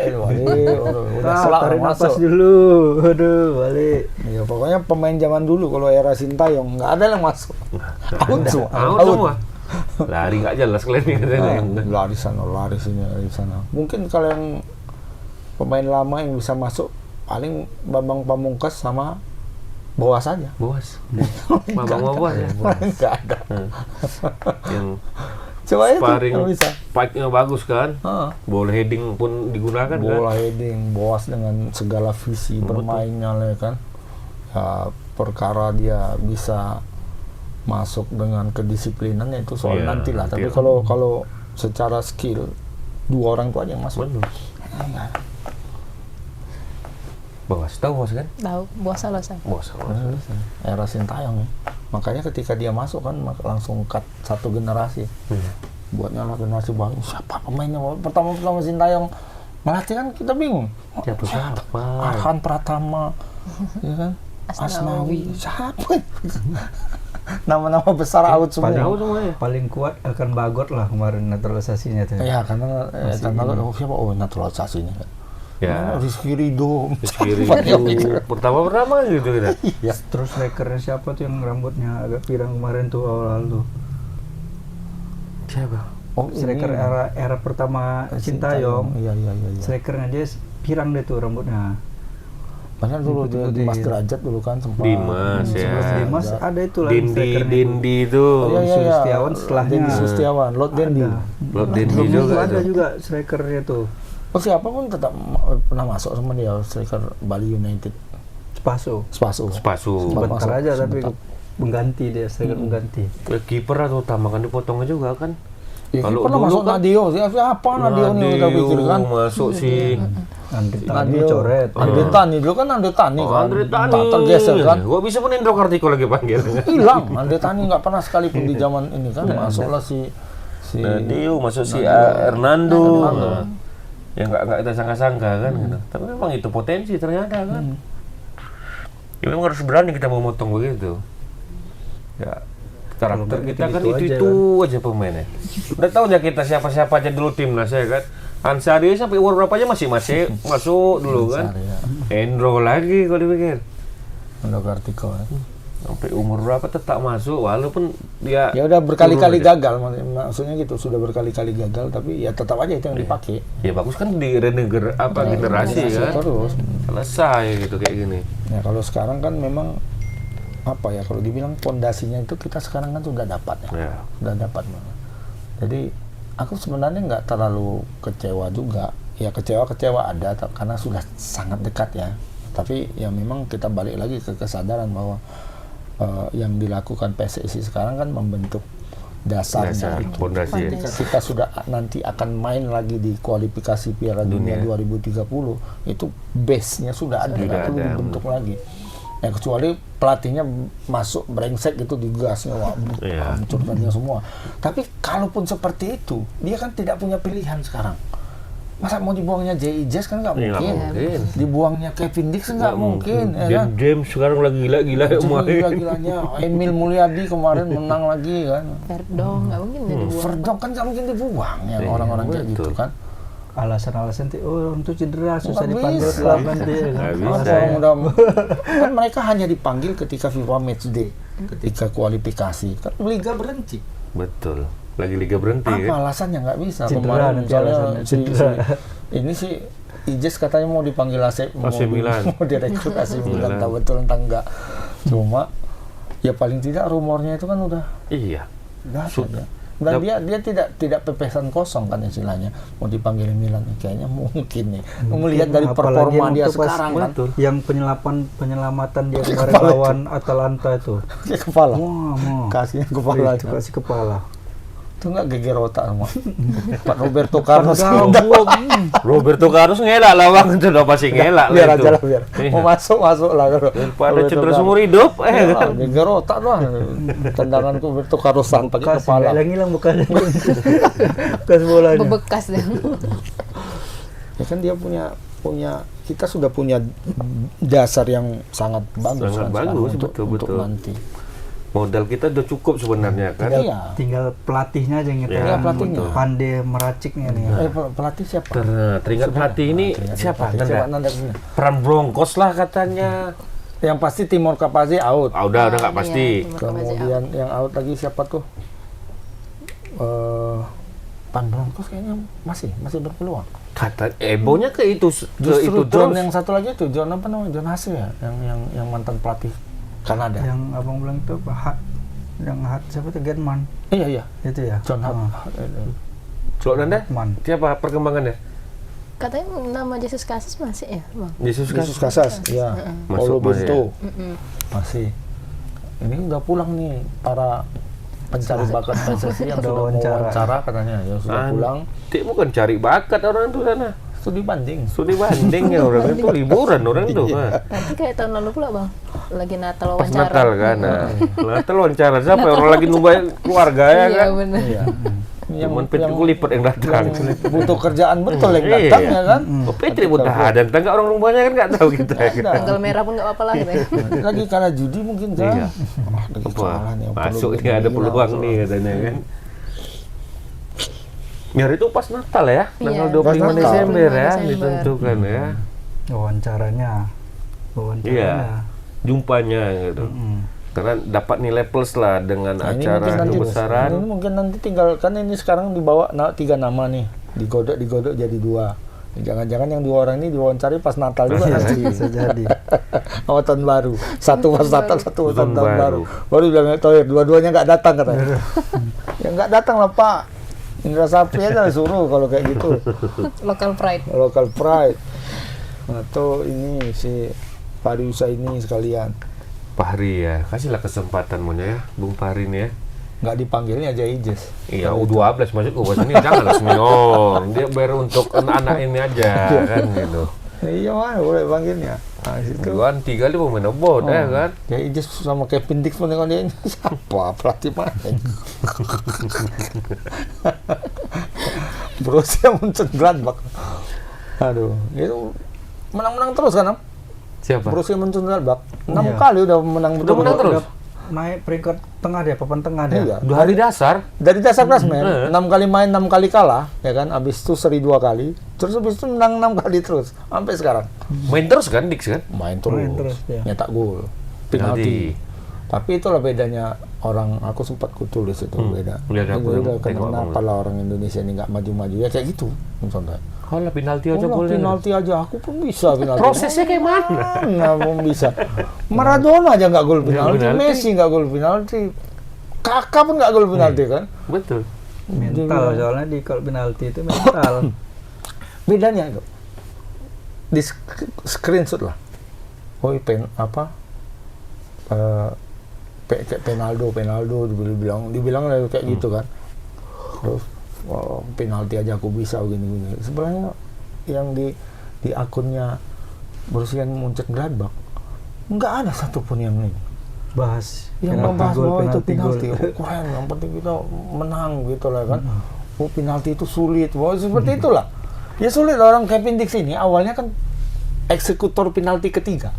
Speaker 3: Udah selak
Speaker 2: tarik napas
Speaker 3: masuk.
Speaker 2: dulu. Aduh, balik.
Speaker 3: Ya pokoknya pemain zaman dulu kalau era Sintayong nggak ada yang masuk. Out semua.
Speaker 1: Out semua. Lari nggak jelas kalian katanya.
Speaker 3: Lari sana, lari sini, lari sana. Mungkin kalau yang pemain lama yang bisa masuk paling Bambang Pamungkas sama Boas saja.
Speaker 1: Bos. Babang Boas ya.
Speaker 3: Nggak ada.
Speaker 1: Yang
Speaker 3: Coba itu
Speaker 1: sparring
Speaker 3: yang bisa.
Speaker 1: fight-nya bagus kan.
Speaker 3: Ah.
Speaker 1: Bola heading pun digunakan kan.
Speaker 3: Bola heading, Boas dengan segala visi bermainnya lah kan. Ya, perkara dia bisa masuk dengan kedisiplinan itu soal
Speaker 1: Iya,
Speaker 3: nanti lah. Tapi
Speaker 1: nanti.
Speaker 3: kalau secara skill dua orang itu aja yang masuk.
Speaker 1: Benar. Boas, tahu Boas kan?
Speaker 5: Tahu, buah salah saya.
Speaker 1: Boas.
Speaker 3: Era Sintayong ya. Makanya ketika dia masuk kan langsung cut satu generasi. Buatnya lah generasi baru. Siapa pemainnya? Pertama Sintayong melatih kan kita bingung.
Speaker 1: Siapa?
Speaker 3: Arhan Pratama, ya kan? Asnawi. Siapa? Nama-nama besar out semua.
Speaker 1: Tahu semuanya.
Speaker 2: Paling kuat akan Bagot lah kemarin naturalisasinya tuh.
Speaker 3: Ya karena siapa naturalisasinya.
Speaker 1: Ya.
Speaker 3: Rizky Ridho.
Speaker 1: Rizky Ridho. Pertama gitu kita.
Speaker 3: Iya.
Speaker 2: Terus strikernya siapa tuh yang rambutnya agak pirang kemarin tuh awal tuh?
Speaker 1: Siapa?
Speaker 3: Oh,
Speaker 2: Striker
Speaker 3: ini.
Speaker 2: era pertama Sintayong.
Speaker 3: Iya.
Speaker 2: Strikernya dia pirang deh tuh rambutnya.
Speaker 3: Banyak dulu dia
Speaker 2: Ikuti-ikuti.
Speaker 3: Mas Derajat dulu kan sempat.
Speaker 1: Dimas ya.
Speaker 2: Sebelum Dimas ada itu lah
Speaker 1: Dindi itu.
Speaker 3: Oh, iya.
Speaker 2: Sulistiawan setelahnya.
Speaker 3: Dendi Sulistiawan, Lot Dendi.
Speaker 2: Ada.
Speaker 1: Lot Dendi
Speaker 2: Sebelum
Speaker 1: juga
Speaker 2: itu ada
Speaker 1: tuh.
Speaker 2: juga strikernya tuh.
Speaker 3: Oh siapa pun tetap pernah masuk sama dia striker Bali United.
Speaker 2: Spaso.
Speaker 3: Spaso.
Speaker 1: Spasu.
Speaker 2: Sebentar
Speaker 3: masuk,
Speaker 2: aja tapi
Speaker 3: sebentar.
Speaker 2: mengganti dia striker mengganti.
Speaker 1: Kiper atau utama kan dipotongnya juga kan.
Speaker 3: Ya,
Speaker 1: Kalau
Speaker 3: pernah
Speaker 1: dulu
Speaker 3: masuk
Speaker 1: kan-
Speaker 3: Nadio. Siapa Nadio nih udah pikir kan?
Speaker 1: masuk si
Speaker 2: Andri Tani
Speaker 3: Nadio
Speaker 2: coret.
Speaker 3: Andre Tani dulu kan Andre Tani kan.
Speaker 1: Andre Tani.
Speaker 3: Tak tergeser kan.
Speaker 1: Gua bisa pun Indro Kartiko lagi panggil.
Speaker 3: Hilang. Andre Tani nggak pernah sekalipun di zaman ini kan. Masuklah si
Speaker 1: Nadio masuk si Hernando. Ya nggak kita sangka-sangka kan gitu. Tapi memang itu potensi ternyata kan. Ya memang harus berani kita mau motong begitu. Ya karakter
Speaker 2: Kalau
Speaker 1: kita kan
Speaker 2: gitu-gitu
Speaker 1: itu aja pemainnya. Udah tahu ya kita siapa-siapa aja dulu timnas ya kan. Ansari sampai umur berapa aja masih masuk dulu kan.
Speaker 3: Ansari, ya.
Speaker 1: Endro lagi kalau dipikir.
Speaker 3: Andre Kartiko. Ya.
Speaker 1: Sampai umur berapa tetap masuk walaupun dia
Speaker 3: Ya udah berkali-kali
Speaker 1: turun aja.
Speaker 3: gagal, maksudnya gitu, sudah berkali-kali gagal, tapi ya tetap aja itu yang dipakai.
Speaker 1: Ya bagus kan di generasi kan.
Speaker 3: Terus.
Speaker 1: Selesai gitu kayak gini.
Speaker 3: Ya kalau sekarang kan memang apa ya, kalau dibilang pondasinya itu kita sekarang kan sudah dapat ya.
Speaker 1: Ya.
Speaker 3: Sudah dapat banget. Jadi aku sebenarnya nggak terlalu kecewa juga. Ya kecewa ada karena sudah sangat dekat ya. Tapi ya memang kita balik lagi ke kesadaran bahwa yang dilakukan PSSI sekarang kan membentuk dasarnya.
Speaker 1: Fondasi ya.
Speaker 3: Ketika kita sudah nanti akan main lagi di kualifikasi Piala Dunia 2030, itu base-nya sudah ada, nggak perlu dibentuk lagi. Ya kecuali pelatihnya masuk brengsek gitu digasnya, wah
Speaker 1: Iya.
Speaker 3: hancur semua. Tapi kalaupun seperti itu, dia kan tidak punya pilihan sekarang. Masa mau dibuangnya J.I. Jazz kan nggak
Speaker 1: Ya, nggak
Speaker 3: mungkin.
Speaker 1: mungkin.
Speaker 3: Dibuangnya Kevin Dix nggak mungkin. Ya kan?
Speaker 1: James sekarang lagi gila-gila ya main.
Speaker 3: Gila-gilanya Emil Mulyadi kemarin menang lagi kan.
Speaker 4: Verdong nggak mungkin dia dibuang.
Speaker 3: Verdong kan nggak mungkin dibuang ya
Speaker 1: Iya,
Speaker 3: orang-orang kayak
Speaker 1: betul.
Speaker 3: gitu kan.
Speaker 2: Alasan-alasan orang tuh cedera susah
Speaker 3: Nggak
Speaker 2: dipanggil
Speaker 3: bisa.
Speaker 2: klub nanti ya kan.
Speaker 1: Nggak bisa.
Speaker 3: Masa orang udah kan mereka hanya dipanggil ketika FIFA Match Day, ketika kualifikasi. Kan liga berhenti.
Speaker 1: Betul. Lagi liga berhenti
Speaker 3: Apa
Speaker 1: kan.
Speaker 3: alasannya nggak bisa?
Speaker 2: Cedera
Speaker 3: Kemarin
Speaker 2: nanti
Speaker 3: misalnya
Speaker 2: alasannya, cedera.
Speaker 3: ini sih Ijes katanya mau dipanggil AC
Speaker 1: Milan.
Speaker 3: mau direkrut AC Milan,
Speaker 1: Milan.
Speaker 3: tahu betul entah enggak. Cuma ya paling tidak rumornya itu kan udah
Speaker 1: Iya.
Speaker 3: saja. Dan dia tidak pepesan kosong kan istilahnya mau dipanggil Milan kayaknya mungkin nih. Melihat dari
Speaker 2: Apalagi
Speaker 3: performa
Speaker 2: yang
Speaker 3: dia
Speaker 2: waktu pas
Speaker 3: sekarang kan.
Speaker 2: yang penyelamatan dia kemarin
Speaker 3: Kepala
Speaker 2: lawan Atalanta itu.
Speaker 3: Dia kepala.
Speaker 2: Wah,
Speaker 3: Kasihnya kepala
Speaker 2: itu kasih kepala.
Speaker 3: itu nggak geger otak semua. Pak Roberto Carlos
Speaker 1: Roberto Carlos ngelak lah bang, itu udah pasti ngelak lah
Speaker 3: biar
Speaker 1: itu.
Speaker 3: aja lah biar
Speaker 1: Iya.
Speaker 3: mau masuk lah
Speaker 1: Pada cedera seumur hidup, kan.
Speaker 3: geger otak lah tendangan Roberto Carlos pakai
Speaker 2: Bekas
Speaker 3: kepala.
Speaker 2: hilang bekas bekas bolanya.
Speaker 4: Bebekas deh.
Speaker 3: Ya kan dia punya kita sudah punya dasar yang sangat bagus
Speaker 1: Sangat
Speaker 3: kan
Speaker 1: bagus,
Speaker 3: sekarang untuk
Speaker 1: betul.
Speaker 3: nanti.
Speaker 1: Modal kita udah cukup sebenarnya kan.
Speaker 3: Iya.
Speaker 2: Tinggal pelatihnya aja yang
Speaker 1: Ya,
Speaker 3: Tinggal pelatihnya.
Speaker 2: pandai meraciknya nih.
Speaker 3: Pelatih siapa?
Speaker 1: Teringat pelatih ini siapa?
Speaker 3: Siapa
Speaker 1: Nanda?
Speaker 3: Nanda?
Speaker 1: Peran Broncos lah katanya.
Speaker 3: Yang pasti Timor Kapazi out.
Speaker 1: Udah nggak pasti.
Speaker 4: Iya, Timor Kapazi
Speaker 3: Kemudian yang out lagi siapa tuh? Pan Broncos kayaknya masih berpeluang.
Speaker 1: Kata Ebonya ke itu
Speaker 3: Justru
Speaker 1: terus.
Speaker 3: John yang satu lagi itu John apa namanya? John Hasse ya, yang mantan pelatih Kanada.
Speaker 2: Yang abang bilang itu apa? Hat siapa tuh Gedman
Speaker 3: Iya.
Speaker 2: itu ya.
Speaker 3: John Hatt.
Speaker 1: Kalau Nanda,
Speaker 2: Hatman.
Speaker 1: siapa perkembangannya?
Speaker 4: Katanya nama Jesus Casas masih ya, Bang?
Speaker 1: Yesus
Speaker 3: Yesus Casas, ya.
Speaker 1: Masuk
Speaker 3: Paulo
Speaker 1: masih
Speaker 3: Bento
Speaker 4: Mm-mm.
Speaker 3: masih. Ini udah pulang nih para pencari bakat PSSI yang
Speaker 2: Udah
Speaker 3: sudah
Speaker 2: wawancara.
Speaker 3: wawancara katanya, yang sudah pulang.
Speaker 1: Dia bukan cari bakat orang tuh sana.
Speaker 3: Studi banding.
Speaker 1: Studi banding ya orang itu liburan orang tuh.
Speaker 4: Nanti kayak tahun lalu pula, Bang. Lagi Natal
Speaker 1: Pas
Speaker 4: wawancara.
Speaker 1: Natal kan. Nah, Natal wawancara siapa? Orang lagi nunggu keluarga ya
Speaker 4: Iya,
Speaker 1: kan.
Speaker 4: benar.
Speaker 3: Iya.
Speaker 1: Cuman Petri Kulipet yang datang.
Speaker 3: butuh kerjaan betul yang
Speaker 1: Iya.
Speaker 3: datang ya kan.
Speaker 1: Oh, Petri pun tahan, dan orang rumahnya kan nggak tahu kita.
Speaker 3: Ada.
Speaker 4: Tanggal merah pun nggak apa-apa lah gitu ya.
Speaker 3: Lagi karena judi mungkin kan.
Speaker 1: Iya.
Speaker 3: Lagi
Speaker 1: Apa?
Speaker 3: kalah nih,
Speaker 1: Masuk
Speaker 3: perlu
Speaker 1: ini ada
Speaker 3: gila,
Speaker 1: peluang
Speaker 3: soal.
Speaker 1: nih katanya kan. Ya itu pas Natal ya, tanggal
Speaker 4: Iya,
Speaker 1: 25
Speaker 3: pas Natal.
Speaker 1: Desember ya
Speaker 4: 25
Speaker 1: ditentukan ya.
Speaker 2: Wawancaranya.
Speaker 1: Iya, jumpanya gitu. Karena dapat nilai plus lah dengan
Speaker 3: Nah, ini
Speaker 1: acara
Speaker 3: mungkin nanti,
Speaker 1: kebesaran.
Speaker 3: ini mungkin nanti tinggal kan ini sekarang dibawa 3 nama nih, digodok jadi 2. Jangan-jangan yang 2 orang ini diwawancari pas Natal juga nanti.
Speaker 2: Bisa jadi.
Speaker 3: Awal tahun baru, satu pas Natal, satu pas
Speaker 1: Tahun
Speaker 3: tahun
Speaker 1: baru.
Speaker 3: baru. Baru bilang Tohir, dua-duanya nggak datang katanya. Ya nggak datang lah Pak. Indra Sapri aja suruh kalau kayak gitu.
Speaker 4: Local pride.
Speaker 3: Local pride. Atau ini si Pariusa ini sekalian.
Speaker 1: Fahri ya, kasihlah kesempatan Monya ya, Bung Fahri nih ya.
Speaker 3: Nggak dipanggilnya aja Ijes.
Speaker 1: Iya, U12 maksudku bahasa ini janganlah Semion. Dia baru untuk anak-anak ini aja kan gitu.
Speaker 3: Iya mana boleh panggilnya. Nah, situ.
Speaker 1: Kan 3 kali pemain obot ya kan.
Speaker 3: Ya Ijes sama Kevin Dix pun tengok dia ini siapa pelatih mana? Borussia Mönchengladbach. Aduh, itu menang-menang terus kan? Am?
Speaker 1: Siapa?
Speaker 3: Borussia Mönchengladbach 6
Speaker 2: Iya.
Speaker 3: kali udah menang
Speaker 1: Udah menang terus.
Speaker 2: Udah naik peringkat tengah dia, papan tengah dia.
Speaker 3: Iya.
Speaker 1: Dua hari dasar.
Speaker 3: Dari dasar klasmen 6 kali main 6 kali kalah, ya kan? Abis itu seri 2 kali, terus abis itu menang 6 kali terus sampai sekarang.
Speaker 1: Main terus kan Dix kan?
Speaker 3: Main terus,
Speaker 2: Main terus, ya.
Speaker 3: nyetak gol, penalti. Tapi itulah bedanya orang, aku sempat kutulis itu beda.
Speaker 1: Lihat aku yang
Speaker 3: Beda,
Speaker 1: tengok
Speaker 3: kenapa lah orang Indonesia ini nggak maju-maju ya kayak gitu, contohnya.
Speaker 1: Kalau penalti aja
Speaker 3: Oh,
Speaker 1: boleh.
Speaker 3: penalti aja, aku pun bisa penalti.
Speaker 1: Prosesnya kayak mana?
Speaker 3: Nggak mau bisa. Maradona aja nggak gol penalti,
Speaker 1: penalti.
Speaker 3: Messi nggak gol penalti, Kakak pun nggak gol penalti kan?
Speaker 1: Betul.
Speaker 2: Mental, soalnya di kalau penalti itu mental.
Speaker 3: Bedanya itu di screenshot lah. Oh kayak Penaldo dibilang kayak gitu kan. Terus penalti aja aku bisa begini. Sebenarnya yang di akunnya Borussia Mönchengladbach nggak ada satupun yang ini.
Speaker 2: Bahas
Speaker 3: Yang
Speaker 2: penalti
Speaker 3: membahas
Speaker 2: gol,
Speaker 3: bahwa itu
Speaker 2: penalti
Speaker 3: penalti.
Speaker 2: gol.
Speaker 3: Oh, keren, yang penting kita menang gitu lah kan. Oh, penalti itu sulit. Wah, seperti itulah. Ya sulit lah, orang Kevin Dix ini awalnya kan eksekutor penalti ketiga.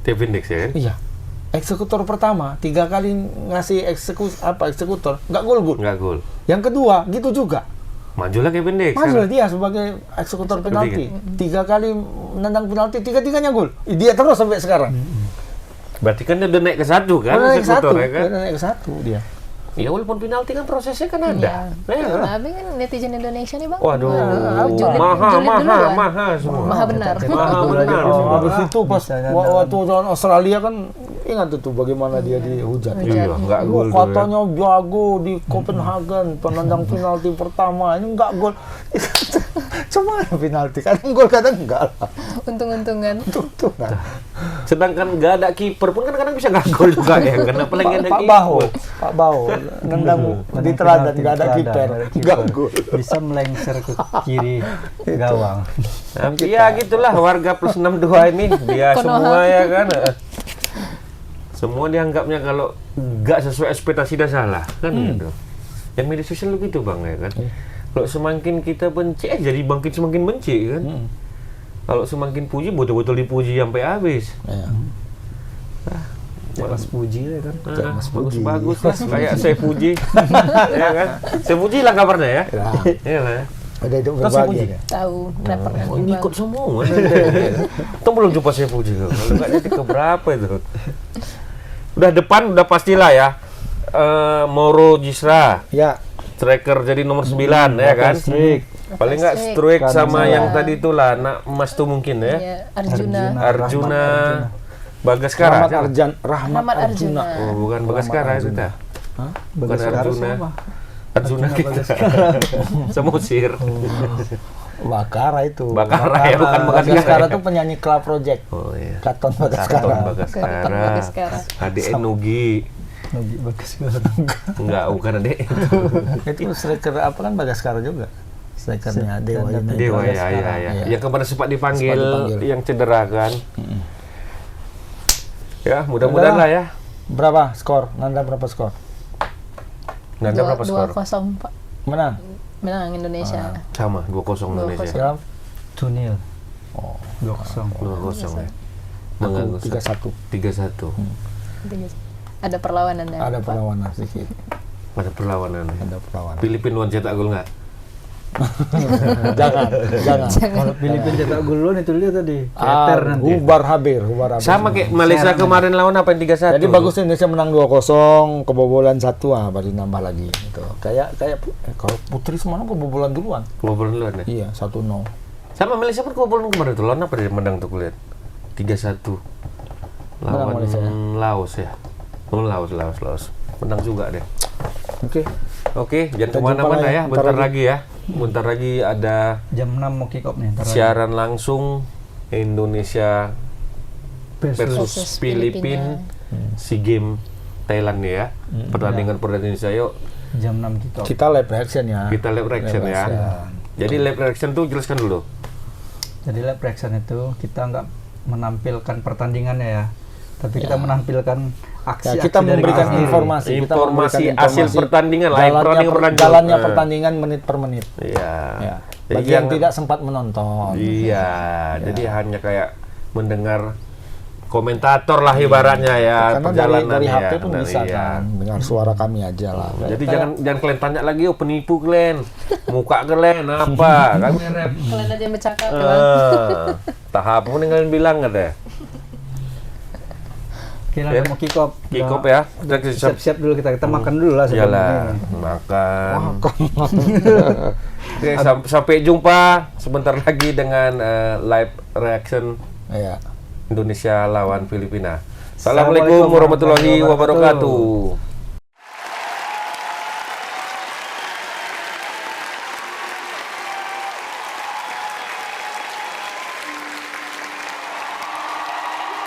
Speaker 1: Kevin Dix ya kan?
Speaker 3: Iya. Eksekutor pertama 3 kali ngasih eksekutor nggak gol.
Speaker 1: Nggak gol.
Speaker 3: Yang kedua gitu juga.
Speaker 1: Majulah Kevin Dix.
Speaker 3: Maju dia sebagai eksekutor penalti. 3 kali menendang penalti, 3-3-nya gol. Dia terus sampai sekarang.
Speaker 1: Berarti kan dia udah naik ke 1 kan?
Speaker 3: Udah naik ke
Speaker 1: eksekutor,
Speaker 3: 1,
Speaker 1: ya kan?
Speaker 3: udah naik ke 1 dia.
Speaker 1: Ya walaupun penalti kan prosesnya kan ada.
Speaker 4: Iya.
Speaker 1: Ya, kan?
Speaker 4: Tapi kan netizen Indonesia nih bang.
Speaker 1: Waduh,
Speaker 4: Julid
Speaker 1: maha
Speaker 4: duluan.
Speaker 1: semua.
Speaker 4: Maha benar.
Speaker 1: Maha benar.
Speaker 3: Oh, habis itu pas
Speaker 2: Bisa
Speaker 3: waktu lawan Australia kan ingat itu bagaimana dia dihujat.
Speaker 1: Iya, nggak gol. tuh,
Speaker 3: Katanya jago di Copenhagen penendang penalti pertama ini nggak gol. Cuma penalti kadang gol kadang enggak lah.
Speaker 4: Untung-untungan.
Speaker 3: Tuh nah.
Speaker 1: Sedangkan nggak ada kiper pun kan kadang bisa nggak gol juga ya. Kenapa lagi ada
Speaker 3: Pak
Speaker 1: kiper?
Speaker 3: Baho nendang di teladan nggak ada kiper, nggak gol.
Speaker 2: Bisa melengsar ke kiri gawang.
Speaker 1: Tapi ya gitulah warga plus 62 ini dia semua ya kan. Semua dianggapnya kalau nggak sesuai ekspektasi dah salah kan gitu. Yang media sosial begitu bang ya kan. Kalau semakin kita benci jadi semakin benci kan. Kalau semakin puji betul-betul dipuji sampai habis.
Speaker 3: Ya.
Speaker 2: Mas puji ya kan.
Speaker 1: Bagus-bagus lah kayak saya puji. Ya kan. Saya puji lah kabarnya ya. Iya lah.
Speaker 3: Ada itu
Speaker 1: Kan saya puji.
Speaker 3: berbagi ya.
Speaker 4: Tahu rapper kan.
Speaker 1: Oh, ini ikut semua. Itu belum jumpa saya puji kalau nggak jadi keberapa itu. Udah depan udah pastilah ya. Moro Jisra,
Speaker 3: Ya,
Speaker 1: striker jadi nomor 9 ya kan. Paling nggak Struik sama yang tadi itulah anak emas tuh mungkin ya.
Speaker 4: Iya, Arjuna.
Speaker 1: Arjuna Bagaskara.
Speaker 3: Rahmat Arjuna.
Speaker 1: Oh, bukan Bagaskara itu dah. Bukan Arjuna. Arjuna kita. Samosir.
Speaker 3: Bakara itu.
Speaker 1: Bakara ya, bukan Bagaskara.
Speaker 3: Bagaskara itu penyanyi Club Project.
Speaker 1: Oh iya.
Speaker 3: Katon
Speaker 1: Katon
Speaker 3: Bagaskara.
Speaker 4: Katon Bagaskara.
Speaker 1: Adik Nugi.
Speaker 2: Nugi Bagaskara.
Speaker 1: Enggak, bukan adik.
Speaker 3: Itu striker apa kan Bagaskara juga. Strikernya Dewa United.
Speaker 1: Dewa ya,
Speaker 3: Bagaskara.
Speaker 1: ya.
Speaker 3: Iya.
Speaker 1: Yang kemarin sempat dipanggil, yang cedera kan. Ya, mudah-mudahan lah ya.
Speaker 3: Berapa skor? Nanda berapa skor?
Speaker 1: Nanda berapa skor?
Speaker 4: 2-0 Pak. menang Indonesia.
Speaker 1: Sama 2-0 Indonesia.
Speaker 4: 2-0.
Speaker 3: Siapa?
Speaker 2: 2-0.
Speaker 3: Oh,
Speaker 2: 2-0.
Speaker 1: 2-0 ya.
Speaker 3: aku
Speaker 1: Mengganggu
Speaker 3: 3-1.
Speaker 1: 3-1.
Speaker 4: Ada perlawanan ya.
Speaker 3: Ada
Speaker 4: Pak?
Speaker 3: perlawanan sedikit.
Speaker 1: Ada perlawanan.
Speaker 3: Ada perlawanan.
Speaker 1: Filipina lawan cetak gol nggak?
Speaker 3: jangan.
Speaker 2: Kalau Filipina cetak gol duluan itu dia tadi. Keter nanti.
Speaker 3: Hubar habis.
Speaker 1: Sama kayak Malaysia kemarin lawan apa yang 3-1.
Speaker 3: Jadi bagus Indonesia menang 2-0, kebobolan 1, baru nambah lagi gitu. Kayak kalau Putri semalam kebobolan duluan.
Speaker 1: Kebobolan duluan ya?
Speaker 3: Iya, 1-0.
Speaker 1: Sama Malaysia pun kebobolan kemarin tuh. Lawan apa dia menang tuh kulihat? 3-1. Lawan
Speaker 3: Malaysia ya?
Speaker 1: Laos ya. Oh, Laos. Menang juga deh.
Speaker 3: Oke.
Speaker 1: Jangan
Speaker 3: Kita
Speaker 1: kemana-mana
Speaker 3: jumpa
Speaker 1: ya. Bentar lagi ya. Bentar lagi ada
Speaker 2: Jam 6 mau kick off nih. ntar lagi.
Speaker 1: siaran langsung Indonesia versus
Speaker 4: Versus
Speaker 1: Filipina SEA Games Thailand nih ya. Pertandingan Indonesia yuk.
Speaker 2: Jam 6 kick off.
Speaker 3: Kita live reaction ya.
Speaker 1: Kita live reaction ya. Jadi live reaction tuh jelaskan dulu.
Speaker 2: Jadi live reaction itu kita nggak menampilkan pertandingannya ya, tapi kita menampilkan aksi-aksi
Speaker 3: kita
Speaker 2: dari
Speaker 3: memberikan
Speaker 2: kita.
Speaker 3: informasi. Kita
Speaker 1: Informasi
Speaker 3: memberikan
Speaker 1: hasil pertandingan lah, pertandingan
Speaker 3: jalannya pertandingan menit per menit.
Speaker 1: Iya.
Speaker 3: Ya.
Speaker 1: Jadi
Speaker 3: Bagi yang
Speaker 1: jangan-
Speaker 3: tidak sempat menonton.
Speaker 1: Iya, jadi hanya kayak mendengar komentator lah ibaratnya ya
Speaker 3: Karena
Speaker 1: perjalanan
Speaker 3: dari
Speaker 1: ya.
Speaker 3: HP pun
Speaker 1: Dari-
Speaker 3: bisa
Speaker 1: iya.
Speaker 3: kan, dengar suara kami aja lah.
Speaker 1: Jadi jangan kalian tanya lagi, oh penipu kalian, muka kalian apa? Kami rap.
Speaker 4: Kalian aja yang bercakap ya.
Speaker 1: Tahap pun kalian bilang katanya.
Speaker 2: Oke lah,
Speaker 1: Ya.
Speaker 2: mau kick off.
Speaker 1: Kick off ya. Kita siap.
Speaker 2: Siap-siap dulu kita makan dulu lah sebelum
Speaker 1: Iyalah,
Speaker 2: ini.
Speaker 1: makan. Oke, sampai jumpa sebentar lagi dengan live reaction
Speaker 3: Iya.
Speaker 1: Indonesia lawan Filipina. Assalamualaikum warahmatullahi wabarakatuh.